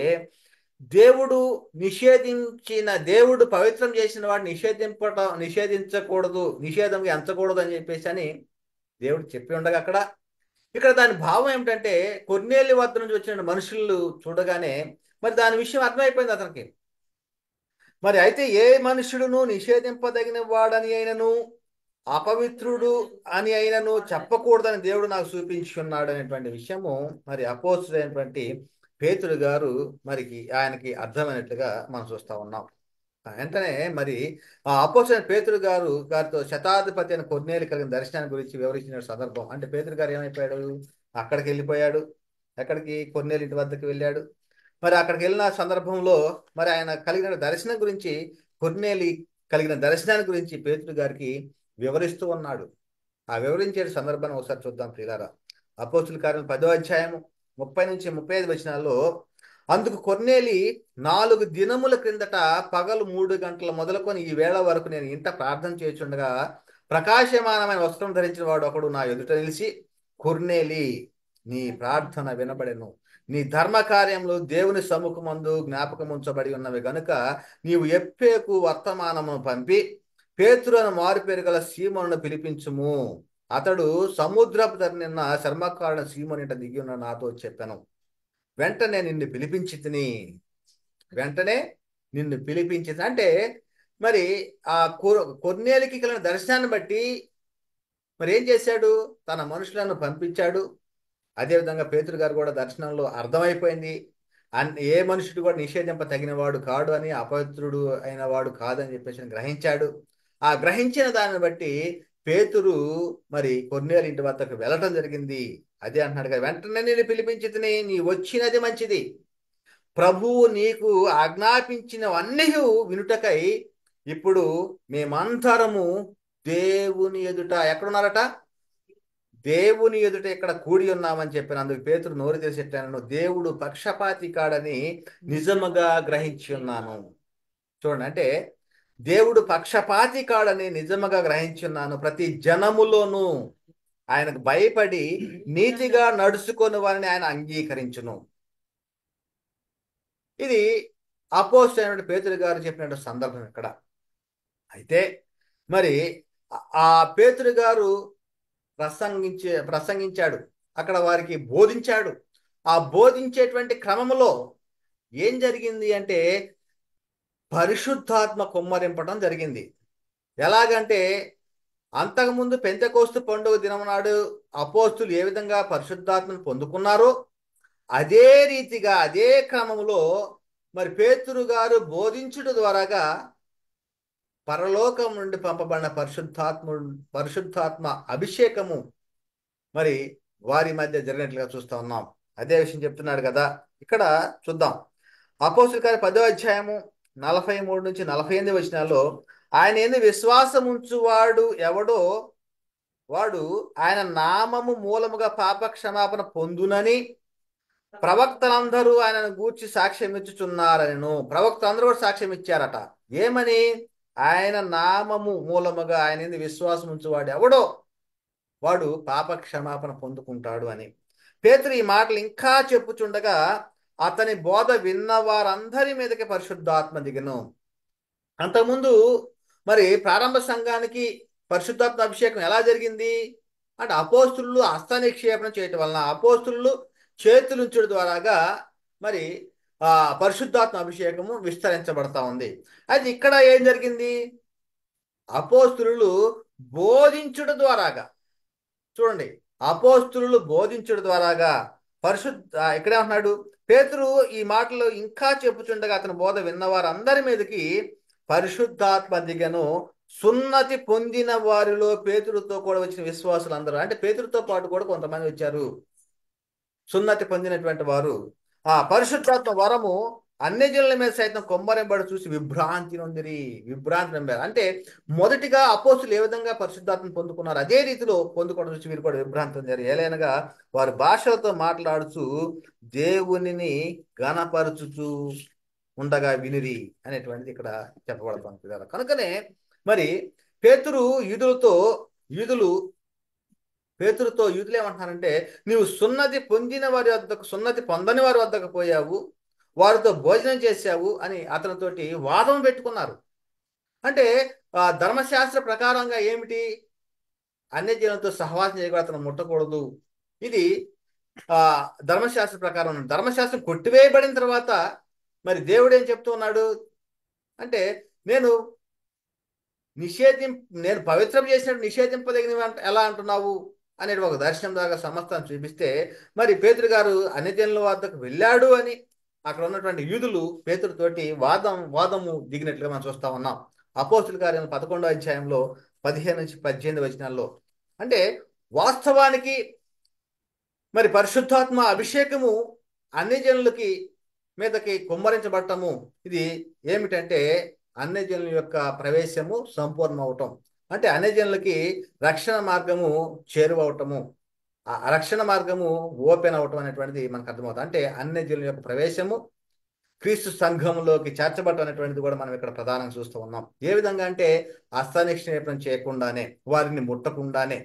దేవుడు పవిత్రం చేసిన వాడు నిషేధించకూడదు, నిషేధంగా ఎంచకూడదు అని చెప్పేసి అని దేవుడు చెప్పి ఉండగా ఇక్కడ దాని భావం ఏమిటంటే కొర్నేలి వద్ద నుంచి వచ్చిన మనుషులు చూడగానే మరి దాని విషయం అర్థమైపోయింది అతనికి. మరి అయితే ఏ మనుషుడును నిషేధింపదగిన వాడని అయినను అపవిత్రుడు అని అయినను చెప్పకూడదని దేవుడు నాకు చూపించున్నాడు అనేటువంటి విషయము మరి అపోస్తుడైనటువంటి పేతురు గారు మరికి ఆయనకి అర్థమైనట్లుగా మనం చూస్తా ఉన్నాం. వెంటనే మరి ఆ అపోస్తుడైన పేతురు గారితో శతాధిపతి అయిన కొర్నేలి కలిగిన దర్శనాన్ని గురించి వివరించిన సందర్భం అంటే పేతురు గారు ఏమైపోయాడు? అక్కడికి వెళ్ళిపోయాడు. ఎక్కడికి? కొర్నేలి ఇంటి వద్దకు వెళ్ళాడు. మరి అక్కడికి వెళ్ళిన సందర్భంలో మరి ఆయన కలిగిన దర్శనం గురించి, కొర్నేలి కలిగిన దర్శనాన్ని గురించి పేతురు గారికి వివరిస్తూ ఉన్నాడు. ఆ వివరించే సందర్భాన్ని ఒకసారి చూద్దాం ప్రియులారా. అపోస్తుల కార్యం 10వ అధ్యాయము 30 నుంచి 35 వచనాల్లో, అందుకు కొర్నేలి 4 దినముల క్రిందట పగలు 3 గంటల మొదలుకొని ఈ వేళ వరకు నేను ఇంట ప్రార్థన చేయుచుండగా ప్రకాశమానమైన వస్త్రం ధరించిన వాడు ఒకడు నా ఎదుట నిలిచి, కొర్నేలి, నీ ప్రార్థన వినబడెను, నీ ధర్మ కార్యములు దేవుని సముఖమందు జ్ఞాపకం ఉంచబడి ఉన్నవి గనుక నీవు ఎప్పేకు వర్తమానమును పంపి పేతురు అని మారు పేరు గల సీమోనును పిలిపించుము. అతడు సముద్రపు ధరనిన్న శర్మకారుడు సీమోనిట దిగి ఉన్న నాతో చెప్పాను. వెంటనే నిన్ను పిలిపించి అంటే మరి ఆ కొర్నేలికి కలిగిన దర్శనాన్ని బట్టి మరి ఏం చేశాడు? తన మనుషులను పంపించాడు. అదేవిధంగా పేతురు గారు కూడా దర్శనంలో అర్థమైపోయింది ఏ మనుషుడు కూడా నిషేధింప తగిన వాడు కాడు అని, అపవిత్రుడు అయిన వాడు కాదని చెప్పేసి గ్రహించాడు. ఆ గ్రహించిన దాన్ని బట్టి పేతురు మరి కొర్నేలు ఇంటి వద్దకు వెళ్ళటం జరిగింది. అదే అంటున్నాడు కదా, వెంటనే నేను పిలిపించి నీ వచ్చినది మంచిది, ప్రభువు నీకు ఆజ్ఞాపించినవన్నీ వినుటకై ఇప్పుడు మేమంతరము దేవుని ఎదుట ఎక్కడున్నారట? దేవుని ఎదుట ఇక్కడ కూడి ఉన్నామని చెప్పిన అందుకు పేతురు నోరు తెరిచెట్టాను, దేవుడు పక్షపాతి కాడని నిజముగా గ్రహించి ఉన్నాను. చూడండి, అంటే దేవుడు పక్షపాతి కాడని నిజముగా గ్రహించి ఉన్నాను. ప్రతి జనములోనూ ఆయనకు భయపడి నీతిగా నడుచుకొని వారిని ఆయన అంగీకరించును. ఇది అపోస్తలుడైన పేతురు గారు చెప్పిన సందర్భం ఇక్కడ. అయితే మరి ఆ పేతురు గారు ప్రసంగించాడు, అక్కడ వారికి బోధించాడు. ఆ బోధించేటువంటి క్రమంలో ఏం జరిగింది అంటే పరిశుద్ధాత్మ కుమ్మరింపడం జరిగింది. ఎలాగంటే అంతకుముందు పెంతెకోస్తు పండుగ దినం నాడు అపోస్తులు ఏ విధంగా పరిశుద్ధాత్మను పొందుకున్నారో అదే రీతిగా అదే క్రమంలో మరి పేతురు గారు బోధించుట ద్వారాగా పరలోకం నుండి పంపబడిన పరిశుద్ధాత్మ అభిషేకము మరి వారి మధ్య జరిగినట్లుగా చూస్తా ఉన్నాం. అదే విషయం చెప్తున్నాడు కదా. ఇక్కడ చూద్దాం. అపోస్తుల కార్యం 10వ అధ్యాయము 43 నుంచి 48 వచనాల్లో, ఆయన యందు విశ్వాసం ఉంచువాడు ఎవడో వాడు ఆయన నామము మూలముగా పాప క్షమాపణ పొందునని ప్రవక్తలందరూ ఆయనను గూర్చి సాక్ష్యం ఇచ్చుచున్నారని. ప్రవక్తలందరూ కూడా సాక్ష్యం ఇచ్చారట. ఏమని? ఆయన నామము మూలముగా ఆయన యందు విశ్వాసం ఉంచువాడు ఎవడో వాడు పాప క్షమాపణ పొందుకుంటాడు అని. పేతురు ఈ మాటలు ఇంకా చెప్పుచుండగా అతని బోధ విన్న వారందరి మీదకి పరిశుద్ధాత్మ దిగను. అంతకుముందు మరి ప్రారంభ సంఘానికి పరిశుద్ధాత్మ అభిషేకం ఎలా జరిగింది అంటే అపోస్తులు హస్త నిక్షేపణ చేయటం వలన, అపోస్తులు చేతులుంచడం ద్వారాగా మరి ఆ పరిశుద్ధాత్మ అభిషేకము విస్తరించబడతా ఉంది. అయితే ఇక్కడ ఏం జరిగింది? అపోస్తులు బోధించుడు ద్వారాగా, చూడండి, అపోస్తులు బోధించుడు ద్వారాగా ఇక్కడేమంటున్నాడు పేతురు ఈ మాటలు ఇంకా చెప్పుచుండగా అతని బోధ విన్నవారు అందరి మీదకి పరిశుద్ధాత్మ దిగను. సున్నతి పొందిన వారిలో పేతురుతో కూడా వచ్చిన విశ్వాసులు అందరూ, అంటే పేతురుతో పాటు కూడా కొంతమంది వచ్చారు సున్నతి పొందినటువంటి వారు. ఆ పరిశుద్ధాత్మ వరము అన్యజనుల మీద సైతం కొమ్మరింబడి చూసి విభ్రాంతి నొందారు. అంటే మొదటిగా అపోస్తులు ఏ విధంగా పరిశుద్ధాత్మ పొందుకున్నారు అదే రీతిలో పొందుకోవడం చూసి వీరు కూడా విభ్రాంతి నొందారు. ఏలైనగా వారు భాషలతో మాట్లాడుచు దేవునిని గణపరచుచు ఉండగా వినిరి అనేటువంటిది ఇక్కడ చెప్పబడుతుంది కదా. కనుకనే మరి పేతురు యూదులు ఏమంటున్నారంటే, నీవు సున్నతి పొందిన వారి వద్దకు సున్నతి పొందని వారి వద్దకు పోయావు, వారితో భోజనం చేశావు అని అతనితోటి వాదం పెట్టుకున్నారు. అంటే ధర్మశాస్త్ర ప్రకారంగా ఏమిటి? అన్యజనులతో సహవాసం చేయకూడదు, అతను ముట్టకూడదు. ఇది ధర్మశాస్త్ర ప్రకారం. ధర్మశాస్త్రం కొట్టివేయబడిన తర్వాత మరి దేవుడు ఏం చెప్తూ ఉన్నాడు అంటే, నేను పవిత్రం చేసినట్టు నిషేధింపదగినవి ఎలా అంటున్నావు అనేది ఒక దర్శనం ద్వారా సమస్తాన్ని చూపిస్తే, మరి పేతురు గారు అన్యజనుల వద్దకు వెళ్ళాడు అని అక్కడ ఉన్నటువంటి యూదులు పేతురుతోటి వాదము దిగినట్లుగా మనం చూస్తా ఉన్నాం. అపోస్తుల కార్యం 11వ అధ్యాయంలో 15 నుంచి 18 వచనాల్లో. అంటే వాస్తవానికి మరి పరిశుద్ధాత్మ అభిషేకము అన్యజనులకి మీదకి కుమ్మరించబడటము ఇది ఏమిటంటే అన్యజనుల యొక్క ప్రవేశము సంపూర్ణమవటం, అంటే అన్యజనులకి రక్షణ మార్గము చేరువవటము, ఆ రక్షణ మార్గము ఓపెన్ అవటం అనేటువంటిది మనకు అర్థమవుతుంది. అంటే అన్యజనుల యొక్క ప్రవేశము క్రీస్తు సంఘంలోకి చేర్చబడటం అనేటువంటిది కూడా మనం ఇక్కడ ప్రధానంగా చూస్తూ ఉన్నాం. ఏ విధంగా అంటే హస్తనిక్షేపం చేయకుండానే, వారిని ముట్టకుండానే,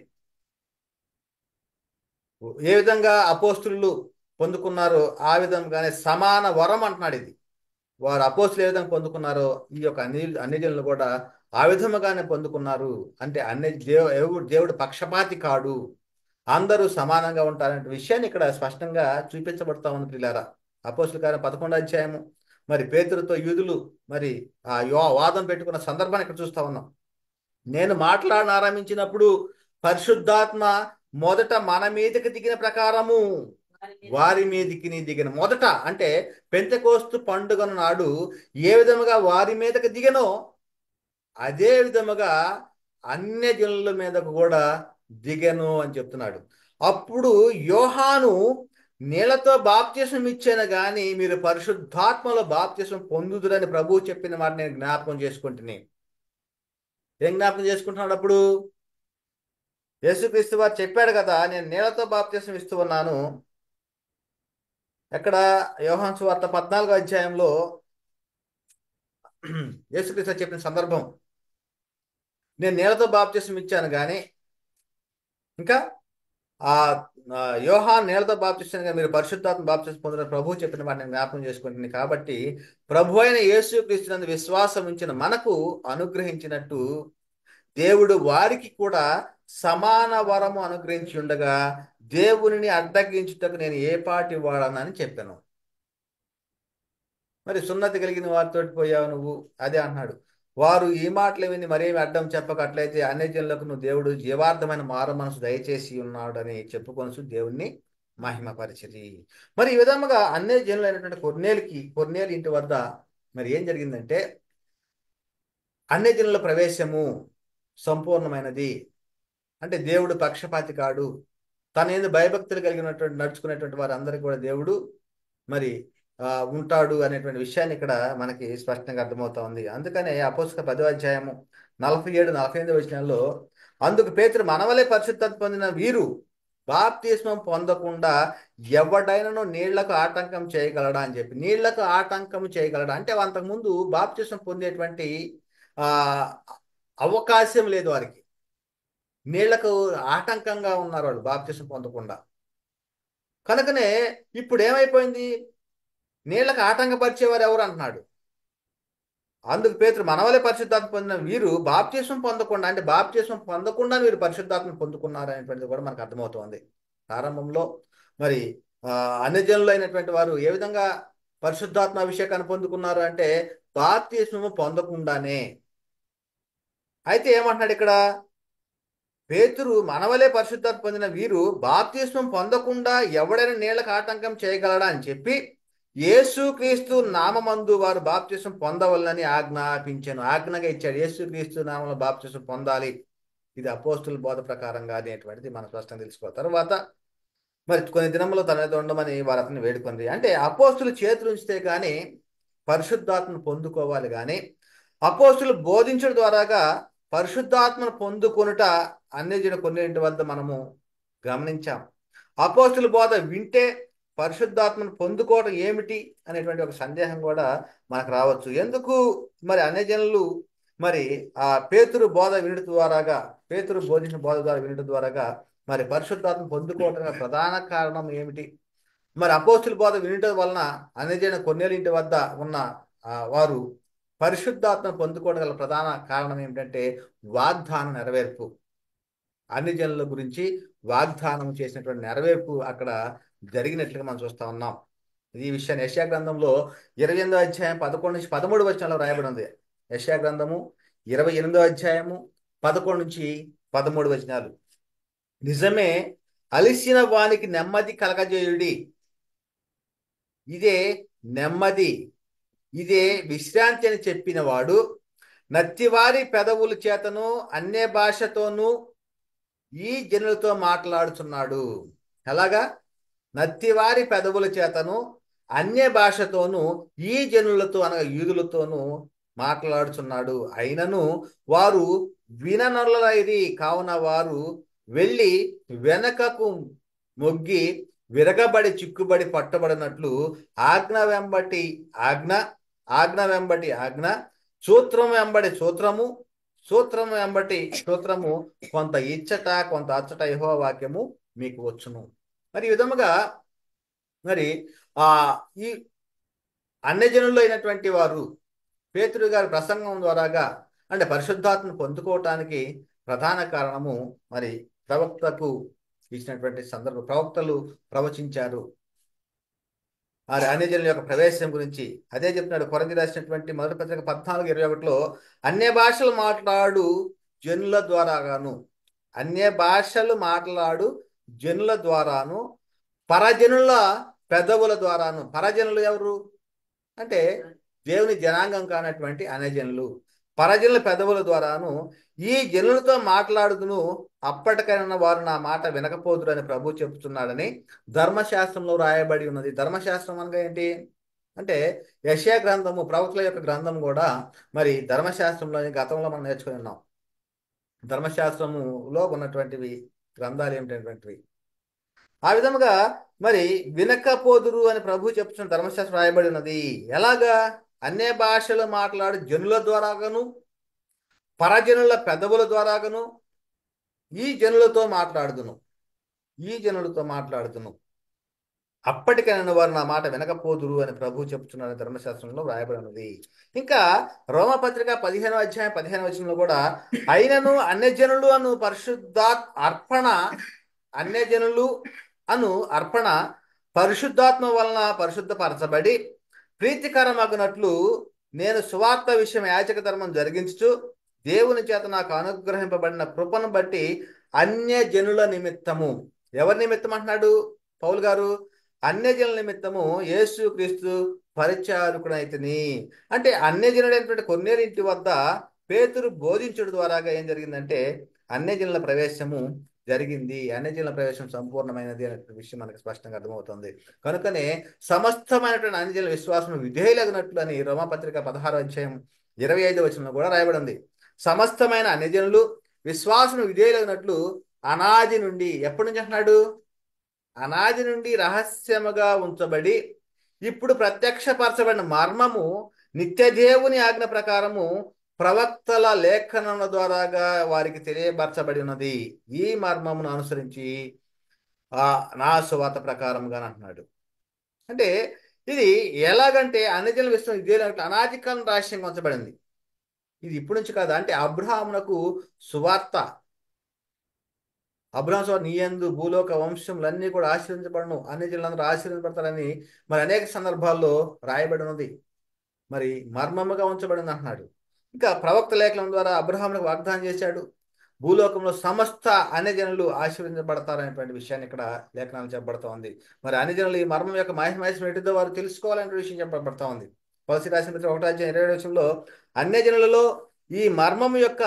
ఏ విధంగా అపోస్తులు పొందుకున్నారో ఆ విధంగానే సమాన వరం అంటున్నాడు. ఇది వారు అపోస్తులు ఏ విధంగా పొందుకున్నారో ఈ యొక్క అన్యజనులు కూడా ఆ విధముగానే పొందుకున్నారు. అంటే దేవుడు పక్షపాతి కాడు, అందరూ సమానంగా ఉంటారనే విషయాన్ని ఇక్కడ స్పష్టంగా చూపించబడతా ఉంది ప్రియులారా. అపోస్తుల కార్యం 11వ అధ్యాయము మరి పేతురుతో యూదులు మరి వాదం పెట్టుకున్న సందర్భాన్ని ఇక్కడ చూస్తా ఉన్నాం. నేను మాట్లాడని ఆరంభించినప్పుడు పరిశుద్ధాత్మ మొదట మన మీదకి దిగిన ప్రకారము వారి మీదకి దిగిన. మొదట అంటే పెంతెకోస్తు పండుగ నాడు ఏ విధముగా వారి మీదకి దిగనో అదే విధముగా అన్యజనుల మీదకు కూడా దిగను అని చెప్తున్నాడు. అప్పుడు యోహాను నీళ్లతో బాప్తిసం ఇచ్చాను కానీ మీరు పరిశుద్ధాత్మలో బాప్తిసం పొందుదురని ప్రభువు చెప్పిన మాట నేను జ్ఞాపకం చేసుకుంటుని. ఏం జ్ఞాపకం చేసుకుంటున్నాడు? అప్పుడు యేసుక్రీస్తు వారు చెప్పాడు కదా, నేను నీళ్లతో బాప్తిసం ఇస్తూ ఉన్నాను. ఎక్కడ? యోహాను సువార్త 14వ అధ్యాయంలో యేసుక్రీస్తు చెప్పిన సందర్భం, నేను నీళ్లతో బాప్తిసం ఇచ్చాను కానీ ఇంకా ఆ యోహాన్ నీళ్లతో బాప్తిస్తానుగా మీరు పరిశుద్ధాత్మ బాప్తిసం పొందిన ప్రభువు చెప్పిన వాటిని జ్ఞాపకం చేసుకుంటుంది. కాబట్టి ప్రభు అయిన యేసుక్రీస్తునందు విశ్వాసం ఉంచిన మనకు అనుగ్రహించినట్టు దేవుడు వారికి కూడా సమాన వరము అనుగ్రహించి ఉండగా దేవునిని అడ్డగించుటకు నేను ఏ పాటి వాడనని చెప్పాను. మరి సున్నతి కలిగిన వారితో పోయావు నువ్వు, అదే అన్నాడు. వారు ఈ మాటలు విని మరేమి అడ్డం చెప్పక అట్లయితే అన్ని జనులకు నువ్వు దేవుడు జీవార్థమైన మారు మనసు దయచేసి ఉన్నాడని చెప్పుకొనుచు దేవుణ్ణి మహిమపరిచిరి. మరి ఈ విధముగా అన్ని జనులైనటువంటి కొర్నేలు ఇంటి వద్ద మరి ఏం జరిగిందంటే అన్ని జనుల ప్రవేశము సంపూర్ణమైనది. అంటే దేవుడు పక్షపాతి కాడు. తన ఏందు భయభక్తులు కలిగినటువంటి నడుచుకునేటువంటి వారందరికీ కూడా దేవుడు మరి ఉంటాడు అనేటువంటి విషయాన్ని ఇక్కడ మనకి స్పష్టంగా అర్థమవుతా ఉంది. అందుకనే అపోస్తల 10వ అధ్యాయము 47-48 వచనాల్లో అందుకు పేతురు మనవలే పరిశుద్ధత పొందిన వీరు బాప్తిస్మం పొందకుండా ఎవడైనను నీళ్లకు ఆటంకం చేయగలడా అని చెప్పి, నీళ్లకు ఆటంకం చేయగలడా అంటే అంతకుముందు బాప్తిస్మం పొందేటువంటి ఆ అవకాశం లేదు వారికి. నీళ్లకు ఆటంకంగా ఉన్నారు వాళ్ళు బాప్తిస్మం పొందకుండా. కనుకనే ఇప్పుడు ఏమైపోయింది, నీళ్లకు ఆటంకపరిచేవారు ఎవరు అంటున్నాడు. అందుకు పేతురు మనవలే పరిశుద్ధాత్మ పొందిన వీరు బాప్తిస్మం పొందకుండా, అంటే బాప్తిస్మం పొందకుండా వీరు పరిశుద్ధాత్మ పొందుకున్నారు అనేటువంటిది కూడా మనకు అర్థమవుతోంది. ప్రారంభంలో మరి అన్ని జనులు అయినటువంటి వారు ఏ విధంగా పరిశుద్ధాత్మ అభిషేకాన్ని పొందుకున్నారు అంటే బాప్తిస్మము పొందకుండానే. అయితే ఏమంటున్నాడు ఇక్కడ, పేతురు మనవలే పరిశుద్ధాత్మ పొందిన వీరు బాప్తిస్మం పొందకుండా ఎవడైనా నీళ్లకు ఆటంకం చేయగలడా అని చెప్పి యేసుక్రీస్తు నామమందు వారు బాప్తిస్మం పొందవలనని ఆజ్ఞాపించాను. ఆజ్ఞగా ఇచ్చాడు. యేసుక్రీస్తు నామంలో బాప్తిస్మం పొందాలి. ఇది అపోస్తుల బోధ ప్రకారంగా అనేటువంటిది మనం స్పష్టంగా తెలుసుకోవాలి. తర్వాత మరి కొన్ని దినములు తన మీద ఉండమని వారు అతన్ని వేడుకుంది. అంటే అపోస్తులు చేతులు ఉంచితే కానీ పరిశుద్ధాత్మను పొందుకోవాలి, కానీ అపోస్తులు బోధించడం ద్వారాగా పరిశుద్ధాత్మను పొందుకొనుట అన్యజన కొన్నింటి వద్ద మనము గమనించాం. అపోస్తుల బోధ వింటే పరిశుద్ధాత్మను పొందుకోవడం ఏమిటి అనేటువంటి ఒక సందేహం కూడా మనకు రావచ్చు. ఎందుకు మరి అన్యజనులు మరి పేతురు బోధ వినడం ద్వారాగా, పేతురు బోధించిన బోధ ద్వారా వినడం ద్వారాగా మరి పరిశుద్ధాత్మ పొందుకోవడానికి ప్రధాన కారణం ఏమిటి? మరి అపోస్తుల బోధ వినడం వలన అన్యజన కొన్నేళ్ళ ఇంటి వద్ద ఉన్న వారు పరిశుద్ధాత్మ పొందుకోవడం గల ప్రధాన కారణం ఏమిటంటే వాగ్దాన నెరవేర్పు. అన్ని జనుల గురించి వాగ్దానం చేసినటువంటి నెరవేర్పు అక్కడ జరిగినట్లుగా మనం చూస్తా ఉన్నాం. ఈ విషయాన్ని యెషయా గ్రంథంలో 28వ అధ్యాయం 11-13 వచనాల్లో రాయబడి ఉంది. యెషయా గ్రంథము 28వ అధ్యాయము 11-13 వచనాలు. నిజమే, అలిసిన వానికి నెమ్మది కలగజేయుడి. ఇదే నెమ్మది, ఇదే విశ్రాంతి అని చెప్పిన వాడు నత్తివారి పెదవుల చేతను అన్య భాషతోనూ ఈ జనులతో మాట్లాడుచున్నాడు. ఎలాగా? నత్తివారి పెదవుల చేతను అన్య భాషతోనూ ఈ జనులతో అనగా యూదులతోనూ మాట్లాడుచున్నాడు. అయినను వారు విననొల్లరైరి. కావున వారు వెళ్ళి వెనకకు మొగ్గి విరగబడి చిక్కుబడి పట్టబడినట్లు ఆజ్ఞ వెంబటి ఆజ్ఞ, ఆజ్ఞ వెంబటి ఆజ్ఞ, సూత్రం వెంబడి సూత్రము, సూత్రం వెంబటి సూత్రము, కొంత ఇచ్చట కొంత అచ్చట యెహోవా వాక్యము మీకు వచ్చును. మరి ఈ విధముగా మరి ఈ అన్యజనుల్లో అయినటువంటి వారు పేతురు గారి ప్రసంగం ద్వారాగా అంటే పరిశుద్ధాత్మను పొందుకోవటానికి ప్రధాన కారణము మరి ప్రవక్తకు ఇచ్చినటువంటి సందర్భం. ప్రవక్తలు ప్రవచించారు మరి అన్యజనుల యొక్క ప్రవేశం గురించి. అదే చెప్తున్నాడు కొరింథీ రాసినటువంటి మొదటి పత్రిక 14:21లో అన్య భాషలు మాట్లాడు జనుల ద్వారాగాను, అన్య భాషలు మాట్లాడు జనుల ద్వారాను, పరజనుల పెదవుల ద్వారాను. పరజనులు ఎవరు అంటే దేవుని జనాంగం కానటువంటి అన్యజనులు. పరజనుల పెదవుల ద్వారాను ఈ జనులతో మాట్లాడుదును, అప్పటికైనా వారు నా మాట వినకపోదురు అని ప్రభు చెప్తున్నాడని ధర్మశాస్త్రంలో రాయబడి ఉన్నది. ధర్మశాస్త్రం అనగా ఏంటి అంటే యెషయా గ్రంథము, ప్రవక్తల యొక్క గ్రంథం కూడా మరి ధర్మశాస్త్రంలోని గతంలో మనం నేర్చుకుని ఉన్నాం. ధర్మశాస్త్రములో ఉన్నటువంటివి గ్రంథాలు ఏమిటటువంటివి. ఆ విధముగా మరి వినకపోదురు అని ప్రభు చెప్తున్న ధర్మశాస్త్రం రాయబడి ఉన్నది. ఎలాగా? అన్య భాషలు మాట్లాడు జనుల ద్వారాగాను, పరజనుల పెదవుల ద్వారాగాను ఈ జనులతో మాట్లాడుదును. ఈ జనులతో మాట్లాడుతును. అప్పటికైనా వారు నా మాట వినకపోదురు అని ప్రభు చెప్తున్న ధర్మశాస్త్రంలో వ్రాయబడినది. ఇంకా రోమపత్రిక 15వ అధ్యాయం 15వ వచనంలో కూడా అయినను అన్యజనులు అను అర్పణ అన్యజనులు అను అర్పణ పరిశుద్ధాత్మ వలన పరిశుద్ధపరచబడి ప్రీతికరమగునట్లు నేను సువార్త విషయం యాజక ధర్మం జరిగించుచు దేవుని చేత నాకు అనుగ్రహింపబడిన కృపను బట్టి అన్యజనుల నిమిత్తము. ఎవరి నిమిత్తం అంటున్నాడు పౌలు గారు? అన్యజనుల నిమిత్తము యేసు క్రీస్తు పరిచారకుడైతిని. అంటే అన్యజనుడైనటువంటి కొర్నేలు ఇంటి వద్ద పేతురు బోధించడం ద్వారాగా ఏం జరిగిందంటే అన్యజనుల ప్రవేశము జరిగింది. అన్యజనుల ప్రవేశం సంపూర్ణమైనది అనే విషయం మనకు స్పష్టంగా అర్థమవుతుంది. కనుకనే సమస్తమైనటువంటి అన్యజనుల విశ్వాసం విధేయులగినట్లు అని రోమపత్రిక 16వ అధ్యాయం 25వ వచనంలో కూడా రాయబడింది. సమస్తమైన అన్యజనులు విశ్వాసం విధేయులగినట్లు అనాది నుండి, ఎప్పటి నుంచి అంటున్నాడు? అనాది నుండి రహస్యముగా ఉంచబడి ఇప్పుడు ప్రత్యక్షపరచబడిన మర్మము నిత్యదేవుని ఆజ్ఞ ప్రకారము ప్రవక్తల లేఖనముల ద్వారాగా వారికి తెలియపరచబడి ఉన్నది. ఈ మర్మమును అనుసరించి నా సువార్త ప్రకారంగా అంటున్నాడు. అంటే ఇది ఎలాగంటే అన్యజనుల విశ్వాసం విధేయులైనట్లు అనాది కాలం రహస్యంగా ఉంచబడింది. ఇది ఇప్పటి నుంచి కాదు. అంటే అబ్రహామునకు సువార్త, అబ్రహాం సువార్త నీ యందు భూలోక వంశములన్నీ కూడా ఆశీర్వదించబడను, అన్ని జనులందరూ ఆశీర్వదించబడతారని మరి అనేక సందర్భాల్లో రాయబడి ఉన్నది. మరి మర్మముగా ఉంచబడింది అంటున్నాడు. ఇంకా ప్రవక్త లేఖనం ద్వారా అబ్రహాములకు వాగ్దానం చేశాడు, భూలోకంలో సమస్త అన్యజనులు ఆశీర్వదించబడతారనేటువంటి విషయాన్ని ఇక్కడ లేఖనాలు చెప్పబడతా ఉంది. మరి అన్యజనులు ఈ మర్మం యొక్క మహిమహేశ్వరం ఏంటిదో వారు తెలుసుకోవాలనే విషయం చెప్పబడతా ఉంది. కొలస్సీ రాసిన పత్రిక 1వ అధ్యాయం 27వ వచనంలో అన్యజనులలో ఈ మర్మము యొక్క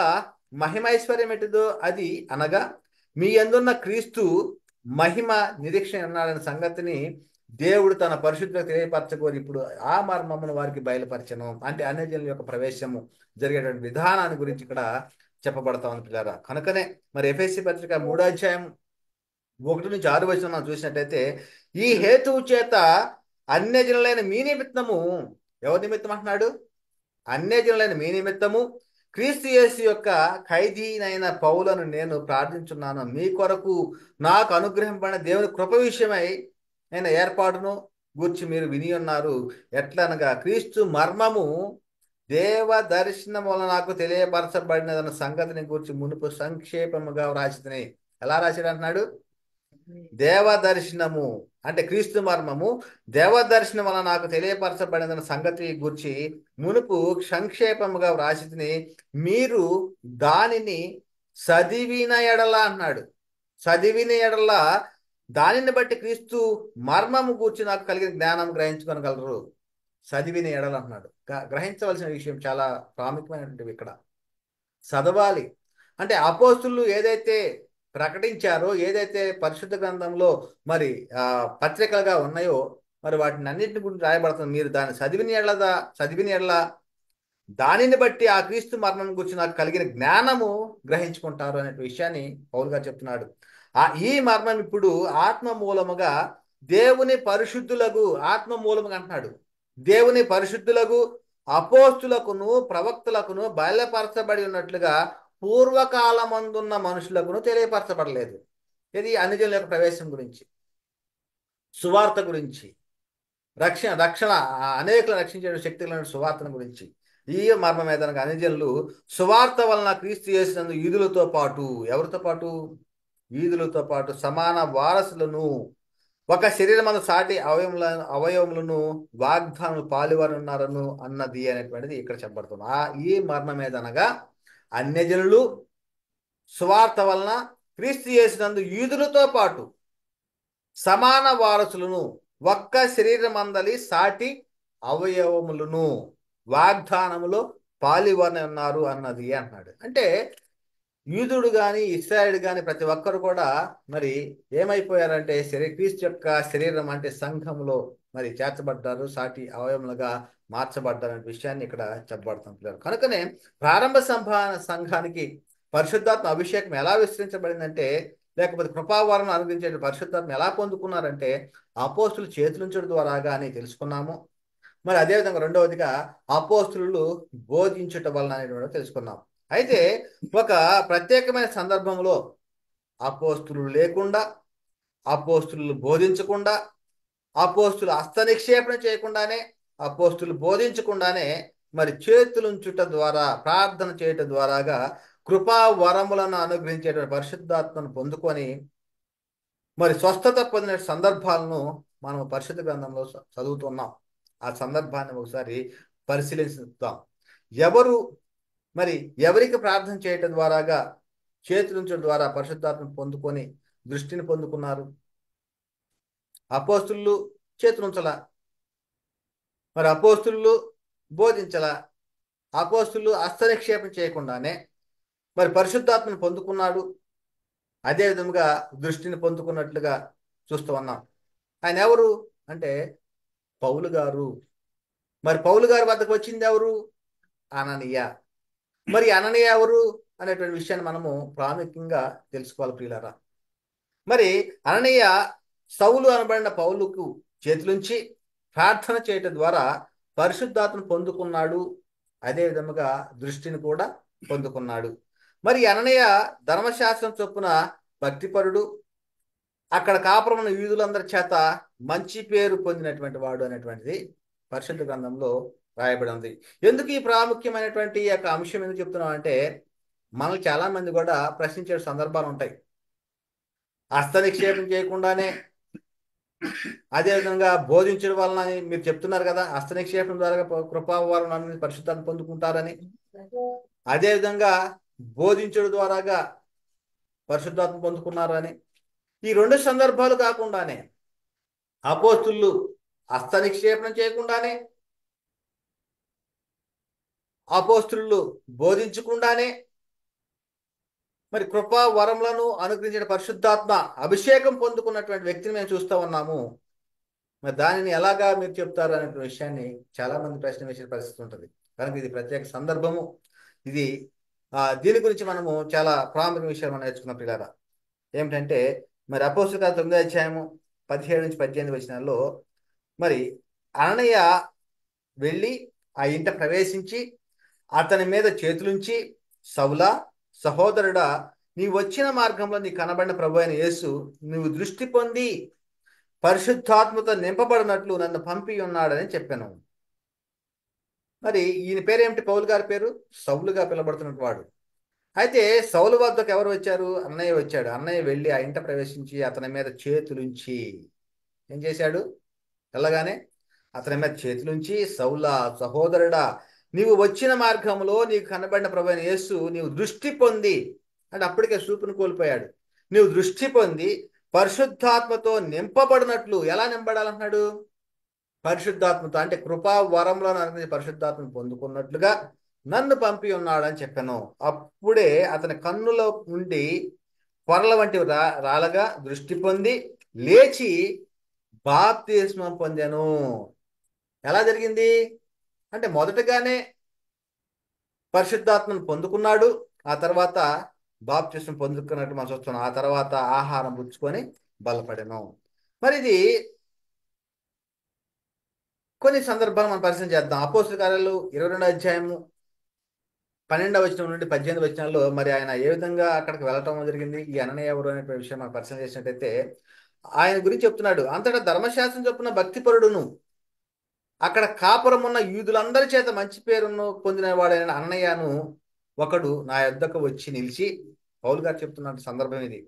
మహిమైశ్వర్యం ఏంటిదో అది అనగా మీ యందున్న క్రీస్తు మహిమ నిరీక్షణ ఉన్నాడనే సంగతిని దేవుడు తన పరిశుద్ధులకు తెలియపరచకోరి ఇప్పుడు ఆ మర్మమును వారికి బయలుపరచను. అంటే అన్యజనుల యొక్క ప్రవేశము జరిగేటువంటి విధానాన్ని గురించి ఇక్కడ చెప్పబడతా ఉంది పిల్లరా. కనుకనే మరి ఎఫెసీ పత్రిక 3వ అధ్యాయం 1 నుంచి 6 మనం చూసినట్టయితే ఈ హేతువు చేత అన్యజనులైన మీ నిమిత్తము, ఎవరి నిమిత్తం అంటున్నాడు? అన్యజనులైన మీ నిమిత్తము క్రీస్తు యేసు యొక్క ఖైదీనైన పౌలను నేను ప్రార్థించున్నాను. మీ కొరకు నాకు అనుగ్రహింపబడిన దేవుని కృప విషయమై నేను ఏర్పాటును గూర్చి మీరు విని ఉన్నారు. ఎట్లనగా క్రీస్తు మర్మము దేవ దర్శనం వలన నాకు తెలియపరచబడినదన్న సంగతిని గురించి మునుపు సంక్షేపముగా వ్రాసితిని. ఎలా రాశాడు అంటున్నాడు? దేవదర్శనము అంటే క్రీస్తు మర్మము దేవదర్శనం వలన నాకు తెలియపరచబడిన సంగతి గురించి మునుపు సంక్షేపముగా వ్రాసితిని, మీరు దానిని చదివిన ఎడల అంటున్నాడు. చదివిన ఎడల దానిని బట్టి క్రీస్తు మర్మము గూర్చి నాకు కలిగిన జ్ఞానం గ్రహించుకోగలరు. చదివిన ఎడల అంటున్నాడు. గ్రహించవలసిన విషయం చాలా ప్రాముఖ్యమైనటువంటివి ఇక్కడ. చదవాలి అంటే అపోస్తులు ఏదైతే ప్రకటించారో, ఏదైతే పరిశుద్ధ గ్రంథంలో మరి పత్రికలుగా ఉన్నాయో మరి వాటిని అన్నింటిని గురించి రాయబడుతుంది. మీరు దాన్ని చదివిన ఎడల దానిని బట్టి ఆ క్రీస్తు మరణం గురించి నాకు కలిగిన జ్ఞానము గ్రహించుకుంటారు అనే విషయాన్ని పౌలు గారు చెప్తున్నాడు. ఈ మర్మం ఇప్పుడు ఆత్మ మూలముగా దేవుని పరిశుద్ధులకు, ఆత్మ మూలముగా అంటున్నాడు, దేవుని పరిశుద్ధులకు అపోస్తులకును ప్రవక్తలకును బయలుపరచబడి ఉన్నట్లుగా పూర్వకాలమందున్న మనుషులకును తెలియపరచబడలేదు. ఇది అన్యజనుల యొక్క ప్రవేశం గురించి, సువార్త గురించి, రక్షణ అనేకులను రక్షించే శక్తులను సువార్తను గురించి. ఈ మర్మం ఏదనగా అన్యజనులు సువార్త వలన క్రీస్తు యేసునందు యూదులతో పాటు, ఎవరితో పాటు? యూదులతో పాటు సమాన వారసులను, ఒక శరీరమందు సాటి అవయవములను వాగ్దానములు పాలువారున్నారను అన్నది అనేటువంటిది ఇక్కడ చెప్పబడుతుంది. ఈ మర్మం ఏదనగా అన్యజనులు సువార్త వలన క్రీస్తు యేసునందు యూదులతో పాటు సమాన వారసులను, ఒక్క శరీరమందలి సాటి అవయవములను వాగ్దానములో పాలివారని ఉన్నారు అన్నది అంటున్నాడు. అంటే యూదుడు కానీ ఇశ్రాయేలుడు కానీ ప్రతి ఒక్కరు కూడా మరి ఏమైపోయారంటే క్రీస్తు యొక్క శరీరం అంటే సంఘంలో మరి చేర్చబడ్డారు, సాటి అవయములుగా మార్చబడ్డారు అనే విషయాన్ని ఇక్కడ చెప్పబడుతున్నారు. కనుకనే ప్రారంభ సంఘానికి పరిశుద్ధాత్మ అభిషేకం ఎలా విస్తరించబడిందంటే, లేకపోతే కృపావరం అనుగ్రహించే పరిశుద్ధాత్మ ఎలా పొందుకున్నారంటే అపోస్తులు చేతులుంచడం ద్వారాగా అని తెలుసుకున్నాము. మరి అదేవిధంగా రెండవదిగా అపోస్తులు బోధించటం వలన అనేటువంటి తెలుసుకున్నాం. అయితే ఒక ప్రత్యేకమైన సందర్భంలో అపోస్తులు లేకుండా అపోస్తులు బోధించకుండా, అపోస్తులు హస్తనిక్షేపణ చేయకుండానే, అపోస్తులు బోధించకుండానే మరి చేతులుంచుట ద్వారా, ప్రార్థన చేయటం ద్వారాగా కృపా వరములను అనుగ్రహించేటువంటి పరిశుద్ధాత్మను పొందుకొని మరి స్వస్థత పొందిన సందర్భాలను మనం పరిశుద్ధ గ్రంథంలో చదువుతున్నాం. ఆ సందర్భాన్ని ఒకసారి పరిశీలిస్తాం. ఎవరు మరి ఎవరికి ప్రార్థన చేయటం ద్వారాగా చేతులుంచడం ద్వారా పరిశుద్ధాత్మను పొందుకొని దృష్టిని పొందుకున్నారు? అపోస్తులు చేతులుంచలా, మరి అపోస్తులు బోధించలా, అపోస్తులు హస్తనిక్షేపం చేయకుండానే మరి పరిశుద్ధాత్మను పొందుకున్నాడు. అదే విధముగా దృష్టిని పొందుకున్నట్లుగా చూస్తూ ఉన్నాం. ఆయన ఎవరు అంటే పౌలు గారు. మరి పౌలు గారి వద్దకు వచ్చింది ఎవరు? అననీయ. మరి అననీయ ఎవరు అనేటువంటి విషయాన్ని మనము ప్రాముఖ్యంగా తెలుసుకోవాలి ప్రియులారా. మరి అననీయ సౌలు అనబడిన పౌలుకు చేతులుంచి ప్రార్థన చేయటం ద్వారా పరిశుద్ధాత్మను పొందుకున్నాడు. అదే విధముగా దృష్టిని కూడా పొందుకున్నాడు. మరి అననీయ ధర్మశాస్త్రం చొప్పున భక్తిపరుడు, అక్కడ కాపురమున్న యూదులందరి చేత మంచి పేరు పొందినటువంటి వాడు అనేటువంటిది పరిశుద్ధ గ్రంథంలో రాయబడి ఉంది. ఎందుకు ఈ ప్రాముఖ్యమైనటువంటి యొక్క అంశం ఎందుకు చెప్తున్నాం అంటే, మనల్ని చాలా మంది కూడా ప్రశ్నించే సందర్భాలు ఉంటాయి. హస్తనిక్షేపం చేయకుండానే, అదేవిధంగా బోధించడం వలన మీరు చెప్తున్నారు కదా, హస్తనిక్షేపం ద్వారా కృపావరణాన్ని పరిశుద్ధాన్ని పొందుకుంటారని. అదేవిధంగా బోధించడం ద్వారాగా పరిశుద్ధాత్మ పొందుకున్నారు అని. ఈ రెండు సందర్భాలు కాకుండానే అపోస్తులు హస్తనిక్షేపణ చేయకుండానే, అపోస్తులు బోధించకుండానే మరి కృపా వరములను అనుగ్రహించిన పరిశుద్ధాత్మ అభిషేకం పొందుకున్నటువంటి వ్యక్తిని మేము చూస్తూ ఉన్నాము. మరి దానిని ఎలాగా మీరు చెప్తారు అనే విషయాన్ని చాలా మంది ప్రశ్న వేసే పరిస్థితి ఉంటుంది. కనుక ఇది ప్రత్యేక సందర్భము. ఇది దీని గురించి మనము చాలా ప్రాముఖ్య విషయాలు మనం నేర్చుకున్న పిల్లల ఏమిటంటే, మరి అపోస్తలుల కార్యాలు 9వ అధ్యాయము 17-18 వచనాల్లో మరి అననీయ వెళ్ళి ఆ ఇంట ప్రవేశించి అతని మీద చేతులుంచి, సౌలా సహోదరుడా, నీ వచ్చిన మార్గంలో నీ కనబడిన ప్రభు అయిన యేసు నువ్వు దృష్టి పొంది పరిశుద్ధాత్మతో నింపబడినట్లు నన్ను పంపి ఉన్నాడని చెప్పాను. మరి ఈయన పేరేమిటి? పౌలు గారి పేరు సౌలుగా పిలబడుతున్నట్టు వాడు. అయితే సౌలు వద్దకు ఎవరు వచ్చారు? అన్నయ్య వచ్చాడు. అన్నయ్య వెళ్ళి ఆ ఇంట ప్రవేశించి అతని మీద చేతులుంచి ఏం చేశాడు? వెళ్ళగానే అతని మీద చేతులుంచి, సౌలా సహోదరుడా, నీవు వచ్చిన మార్గంలో నీకు కనబడిన ప్రభు అయిన యేసు నీవు దృష్టి పొంది, అంటే అప్పటికే చూపును కోల్పోయాడు, నీవు దృష్టి పొంది పరిశుద్ధాత్మతో నింపబడినట్లు. ఎలా నింపడాలంటున్నాడు? పరిశుద్ధాత్మతో, అంటే కృపా వరంలో అనుకుని పరిశుద్ధాత్మను పొందుకున్నట్లుగా నన్ను పంపి ఉన్నాడని చెప్పాను. అప్పుడే అతని కన్నులో ఉండి పొరల వంటి రాలగా దృష్టి పొంది లేచి బాప్తిస్మం పొందాను. ఎలా జరిగింది అంటే, మొదటగానే పరిశుద్ధాత్మను పొందుకున్నాడు, ఆ తర్వాత బాప్తిస్మం పొందుకున్నట్టు మనం చూస్తున్నాం. ఆ తర్వాత ఆహారం పుచ్చుకొని బలపడెను. మరి ఇది కొన్ని సందర్భాలు మనం పరిశీలన చేద్దాం. అపోస్తలుల కార్యాలు 22వ అధ్యాయము 12వ వచనం నుండి 18 వచనాల్లో మరి ఆయన ఏ విధంగా అక్కడికి వెళ్ళటం జరిగింది, ఈ అననీయ ఎవరు అనే విషయం మనం పరిశీలన చేసినట్టయితే ఆయన గురించి చెప్తున్నాడు. అంతటా ధర్మశాస్త్రం చొప్పున భక్తిపరుడును, అక్కడ కాపురం ఉన్న యూదులందరి చేత మంచి పేరును పొందిన వాడైన అన్నయ్యను ఒకడు నా యొద్దకు వచ్చి నిలిచి, పౌలు గారు చెప్తున్న సందర్భం ఇది,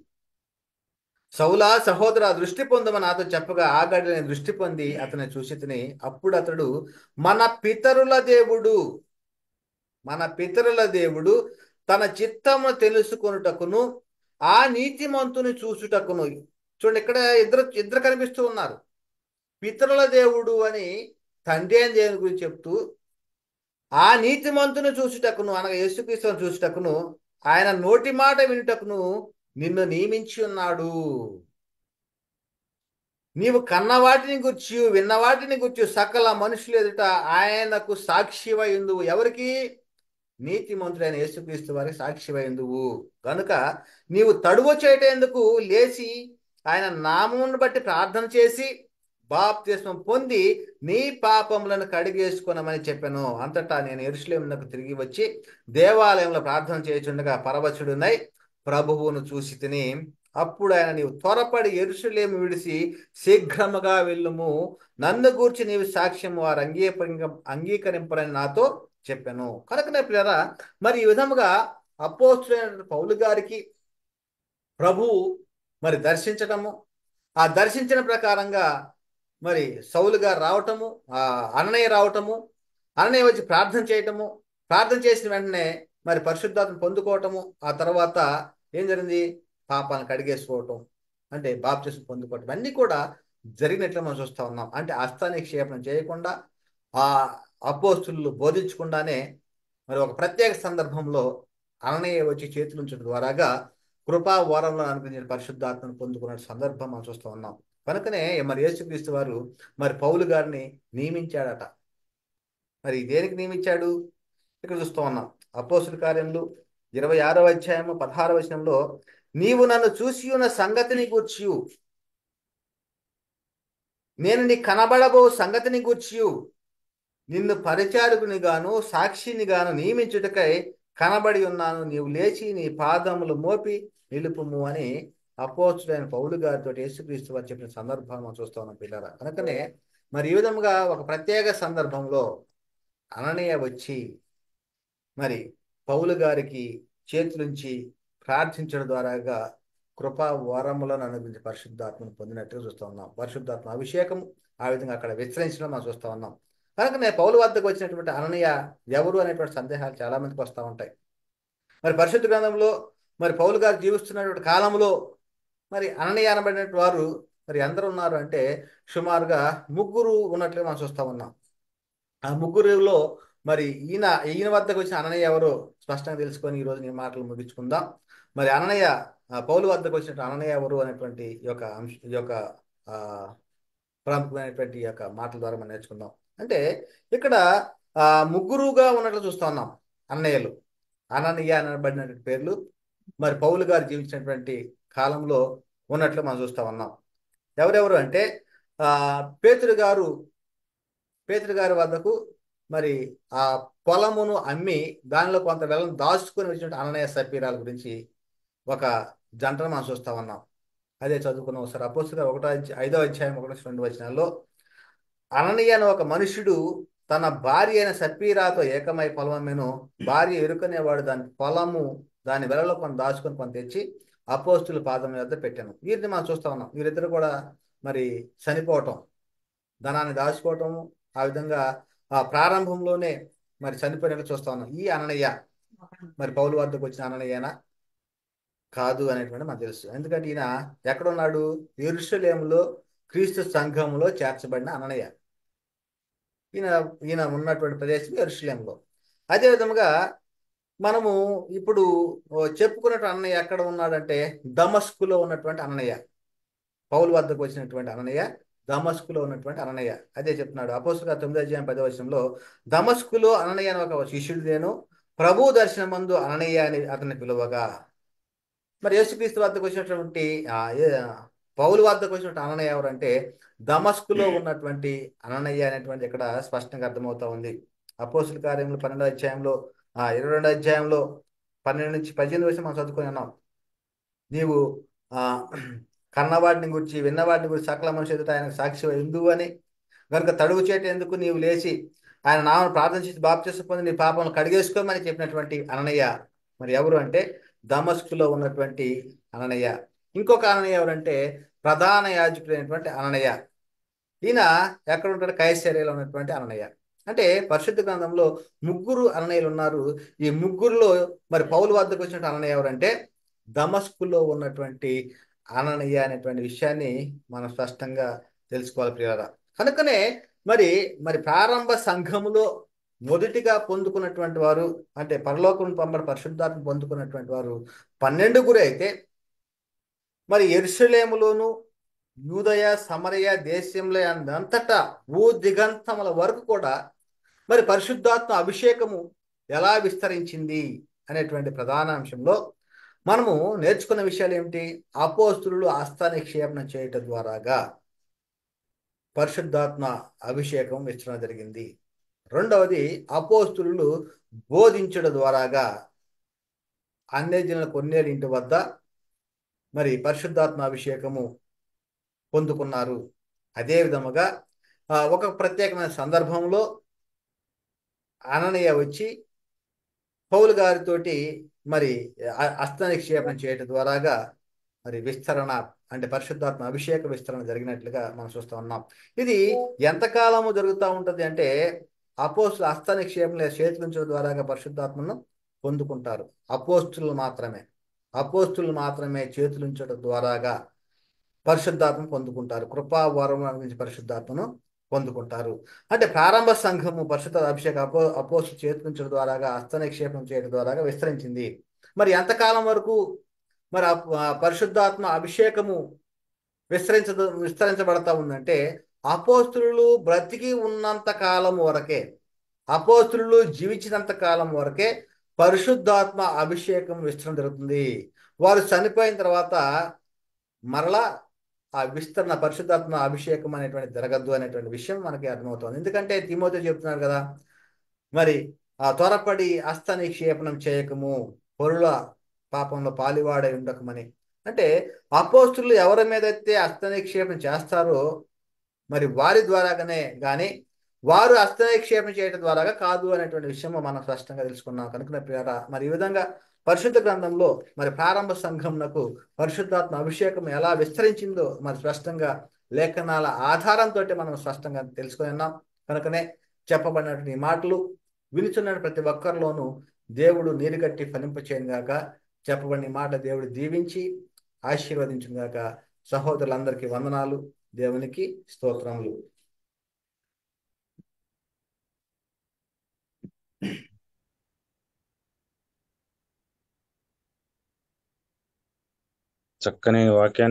సౌలా సహోదర దృష్టి పొందమని నాతో చెప్పగా ఆగడి నేను దృష్టి పొంది అతని చూసి తిని. అప్పుడు అతడు మన పితరుల దేవుడు తన చిత్తము తెలుసుకొనుటకును ఆ నీతిమంతుని చూసుటకును. చూడండి, ఇక్కడ ఇద్దరు కనిపిస్తూ ఉన్నారు. పితరుల దేవుడు అని తండ్రి అని దేవుని గురించి చెప్తూ, ఆ నీతిమంతుని చూసుటకును అనగా యేసుక్రీస్తును చూసుటకును, ఆయన నోటి మాట వినుటకును నిన్ను నియమించి ఉన్నాడు. నీవు కన్న వాటిని గుర్చి విన్న వాటిని గుర్చి సకల మనుషులు ఎదుట ఆయనకు సాక్షివై ఉందువు. ఎవరికి? నీతిమంతుడైన యేసుక్రీస్తు వారికి సాక్షివై ఉందువు. కనుక నీవు తడువు చేయటేందుకు లేచి ఆయన నామమును బట్టి ప్రార్థన చేసి బాప్తిస్మం పొంది నీ పాపములను కడిగేసుకున్నామని చెప్పాను. అంతటా నేను యెరూషలేమునకు తిరిగి వచ్చి దేవాలయంలో ప్రార్థన చేయుచుండగా పరవశుడునై ప్రభువును చూసి తిని అప్పుడు ఆయన, నీవు త్వరపడి యెరూషలేము విడిచి శీఘ్రముగా వెళ్ళుము, నన్ను గూర్చి నీవు సాక్ష్యం వారు అంగీకరింపరని నాతో చెప్పాను. కనుకనే ప్రియరా, మరి ఈ విధముగా అపోస్తులైన పౌలు గారికి ప్రభు మరి దర్శించటము, ఆ దర్శించిన ప్రకారంగా మరి సౌలు గారు రావటము, ఆ అననయ్య రావటము, అననయ్య వచ్చి ప్రార్థన చేయటము, ప్రార్థన చేసిన వెంటనే మరి పరిశుద్ధాత్మ పొందుకోవటము, ఆ తర్వాత ఏం జరిగింది? పాపాలను కడిగేసుకోవటం, అంటే బాప్తిసం పొందుకోవటం, అన్నీ కూడా జరిగినట్లు మనం చూస్తూ ఉన్నాం. అంటే హస్తానిక్షేపణం చేయకుండా, ఆ అపోస్తులు బోధించకుండానే మరి ఒక ప్రత్యేక సందర్భంలో అననయ్య వచ్చి చేతులు ఉంచడం ద్వారాగా కృపా వరంలో అనుగ్రహించిన పరిశుద్ధాత్మను పొందుకున్న సందర్భం మనం చూస్తూ ఉన్నాం. కనుకనే మరి యేసుక్రీస్తు వారు మరి పౌలు గారిని నియమించాడట. మరి దేనికి నియమించాడు? ఇక్కడ చూస్తూ ఉన్నాం. అపోస్తుల కార్యములు 26వ అధ్యాయము 16వ వచనంలో, నీవు నన్ను చూసి ఉన్న సంగతిని గూర్చి, నేను నీ కనబడబో సంగతిని గూర్చి నిన్ను పరిచారకుని గాను సాక్షిని గాను నియమించుటకై కనబడి ఉన్నాను, నీవు లేచి నీ పాదములు మోపి నిలుపుము అని అపోస్తులైన పౌలు గారితో యేసుక్రీస్తు వారు చెప్పిన సందర్భాన్ని మనం చూస్తూ ఉన్నాం పిల్లరా. కనుకనే మరి ఈ విధంగా ఒక ప్రత్యేక సందర్భంలో అననీయ వచ్చి మరి పౌలు గారికి చేతులుంచి ప్రార్థించడం ద్వారాగా కృపా వరములను అనుగ్రహించి పరిశుద్ధాత్మను పొందినట్టుగా చూస్తూ ఉన్నాం. పరిశుద్ధాత్మ అభిషేకం ఆ విధంగా అక్కడ విస్తరించడం మనం చూస్తూ ఉన్నాం. కనుకనే పౌలు వద్దకు వచ్చినటువంటి అననీయ ఎవరు అనేటువంటి సందేహాలు చాలా మందికి వస్తూ ఉంటాయి. మరి పరిశుద్ధ గ్రంథంలో మరి పౌలు గారు జీవిస్తున్నటువంటి కాలంలో మరి అననీయ అనబడినటువంటి వారు మరి ఎందరు ఉన్నారు అంటే సుమారుగా ముగ్గురు ఉన్నట్లుగా మనం చూస్తూ ఉన్నాం. ఆ ముగ్గురులో మరి ఈయన వద్దకు వచ్చిన అననయ్య ఎవరో స్పష్టంగా తెలుసుకొని ఈరోజు నీ మాటలు ముగించుకుందాం. మరి అననయ్య, పౌలు వద్దకు వచ్చినట్టు అననయ్య ఎవరు అనేటువంటి ఈ యొక్క ఆ ప్రాముఖ్యమైనటువంటి ఈ యొక్క మాటల ద్వారా మనం నేర్చుకుందాం. అంటే ఇక్కడ ముగ్గురుగా ఉన్నట్లు చూస్తా ఉన్నాం. అన్నయ్యలు, అననీయ అనబడినటువంటి పేర్లు మరి పౌలు గారు జీవించినటువంటి కాలంలో ఉన్నట్లు మనం చూస్తా ఉన్నాం. ఎవరెవరు అంటే ఆ పేతురు గారి వద్దకు మరి ఆ పొలమును అమ్మి దానిలో కొంత వెలను దాచుకొని వచ్చినట్టు అననీయ సప్పీరాల గురించి ఒక జంటను మనం చూస్తా ఉన్నాం. అదే చదువుకున్నాం ఒకసారి. అపోస్తలుల 5వ అధ్యాయం 1-2 వచనాల్లో, అననీయ అనే ఒక మనుష్యుడు తన భార్య అయిన సప్పీరాతో ఏకమై పొలం అమ్మెను. భార్య ఎరుకనేవాడు దాని వెలలో కొంత దాచుకొని కొంత తెచ్చి అపోస్తుల పాదం వద్ద పెట్టాను. వీరిని మనం చూస్తా ఉన్నాం. వీరిద్దరు కూడా మరి చనిపోవటం, ధనాన్ని దాచుకోవటము, ఆ విధంగా ఆ ప్రారంభంలోనే మరి చనిపోయినట్లు చూస్తా ఉన్నాం. ఈ అననయ్య మరి పౌలు వద్దకు వచ్చిన అననయ్యనా కాదు అనేటువంటి మనకు తెలుసు. ఎందుకంటే ఈయన ఎక్కడున్నాడు? యెరూషలేములో క్రీస్తు సంఘంలో చేర్చబడిన అననయ్య. ఈయన ఉన్నటువంటి ప్రదేశం యెరూషలేములో. అదే విధముగా మనము ఇప్పుడు చెప్పుకున్నట్టు అన్నయ్య ఎక్కడ ఉన్నాడంటే దమస్కులో ఉన్నటువంటి అననయ్య. పౌలు వద్దకు వచ్చినటువంటి అననయ్య దమస్కులో ఉన్నటువంటి అననయ్య. అదే చెప్తున్నాడు అపోస్తలుల 9వ అధ్యాయం 10వ వచనంలో, దమస్కులో అననయ్య అని ఒక శిష్యుడు నేను ప్రభు దర్శనమందు అననయ్య అని అతన్ని పిలువగా. మరి యేసుక్రీస్తు వద్దకు వచ్చినటువంటి పౌలు వద్దకు వచ్చినటువంటి అననయ్య ఎవరంటే దమస్కులో ఉన్నటువంటి అననయ్య అనేటువంటి ఇక్కడ స్పష్టంగా అర్థమవుతా ఉంది. అపోస్తలుల కార్యములు 12వ అధ్యాయంలో 22వ అధ్యాయంలో 12-18 వరకు మనం చదువుకొని ఉన్నాం. నీవు కన్నవాడిని గురించి విన్నవాడిని గురించి సకల మనుషులు ఎదుట ఆయనకు సాక్షి ఎందుకు అని కనుక తడుగు చేట ఎందుకు నీవు లేచి ఆయన నామను ప్రార్థన చేసి బాప్తిసం పొంది నీ పాపలను కడిగేసుకోమని చెప్పినటువంటి అననయ్య మరి ఎవరు అంటే దమస్కులో ఉన్నటువంటి అననయ్య. ఇంకొక అననయ్య ఎవరంటే ప్రధాన యాజకుడైనటువంటి అననయ్య. ఈయన ఎక్కడ ఉంటాడు? కైసరేలో ఉన్నటువంటి అననయ్య. అంటే పరిశుద్ధ గ్రంథంలో ముగ్గురు అననయ్యలు ఉన్నారు. ఈ ముగ్గురులో మరి పౌలు వద్దకు వచ్చినటువంటి అననయ్య ఎవరంటే దమస్కులో ఉన్నటువంటి అననయ్య అనేటువంటి విషయాన్ని మనం స్పష్టంగా తెలుసుకోవాలి ప్రియులారా. కనుకనే మరి ప్రారంభ సంఘములో మొదటిగా పొందుకున్నటువంటి వారు అంటే పరలోకం పంపడి పరిశుద్ధాత్మ పొందుకున్నటువంటి వారు 12 అయితే మరి యెరూషలేములోను యూదయ సమరయ దేశంలో అంతటా దిగంతముల వరకు కూడా మరి పరిశుద్ధాత్మ అభిషేకము ఎలా విస్తరించింది అనేటువంటి ప్రధాన అంశంలో మనము నేర్చుకున్న విషయాలు ఏమిటి? అపోస్తులు హస్తనిక్షేపణ చేయటం ద్వారాగా పరిశుద్ధాత్మ అభిషేకం విస్తరణ జరిగింది. రెండవది, అపోస్తులు బోధించడం ద్వారాగా అన్యజనుల కొన్నేళ్ళ ఇంటి వద్ద మరి పరిశుద్ధాత్మ అభిషేకము పొందుకున్నారు. అదే విధముగా ఒక ప్రత్యేకమైన సందర్భంలో అననీయ వచ్చి పౌలు గారితోటి మరి హస్త నిక్షేపం చేయటం ద్వారాగా మరి విస్తరణ, అంటే పరిశుద్ధాత్మ అభిషేక విస్తరణ జరిగినట్లుగా మనం చూస్తూ ఉన్నాం. ఇది ఎంతకాలము జరుగుతూ ఉంటుంది అంటే అపోస్తుల హస్త నిక్షేపం లేదా చేతులుంచడం ద్వారాగా పరిశుద్ధాత్మను పొందుకుంటారు. అపోస్తులు మాత్రమే చేతులుంచడం ద్వారాగా పరిశుద్ధాత్మ పొందుకుంటారు. కృపా వరం నుంచి పరిశుద్ధాత్మను పొందుకుంటారు. అంటే ప్రారంభ సంఘము పరిశుద్ధ అభిషేక అపోస్తలు చేతులుంచడం ద్వారాగా హస్త నిక్షేపం చేయడం ద్వారాగా విస్తరించింది. మరి ఎంతకాలం వరకు మరి పరిశుద్ధాత్మ అభిషేకము విస్తరించబడతా ఉందంటే అపోస్తులు బ్రతికి ఉన్నంత కాలం వరకే, అపోస్తులు జీవించినంత కాలం వరకే పరిశుద్ధాత్మ అభిషేకం విస్తరణ జరుగుతుంది. వారు చనిపోయిన తర్వాత మరలా ఆ విస్తరణ పరిశుద్ధాత్మ అభిషేకం అనేటువంటి జరగద్దు అనేటువంటి విషయం మనకి అర్థమవుతుంది. ఎందుకంటే తిమోతి చెప్తున్నారు కదా, మరి ఆ త్వరపడి హస్త నిక్షేపణం చేయకము, పొరుల పాపంలో పాలివాడై ఉండకమని. అంటే అపోస్తులు ఎవరి మీదైతే హస్త నిక్షేపం చేస్తారో మరి వారి ద్వారాగానే కానీ వారు హస్తనిక్షేపం చేయడం ద్వారాగా కాదు అనేటువంటి విషయం మనం స్పష్టంగా తెలుసుకున్నాం. కనుక ప్రియారా, మరి ఈ విధంగా పరిశుద్ధ గ్రంథంలో మరి ప్రారంభ సంఘంనకు పరిశుద్ధాత్మ అభిషేకం ఎలా విస్తరించిందో మరి స్పష్టంగా లేఖనాల ఆధారంతో మనం స్పష్టంగా తెలుసుకొని ఉన్నాం. కనుకనే చెప్పబడినటువంటి ఈ మాటలు వినుచున్న ప్రతి ఒక్కరిలోనూ దేవుడు నీరు కట్టి ఫలింపచేయను గాక. చెప్పబడిన మాట దేవుడు దీవించి ఆశీర్వదించును గాక. సహోదరులందరికీ వందనాలు, దేవునికి స్తోత్రములు. చక్కని వాక్యాన్ని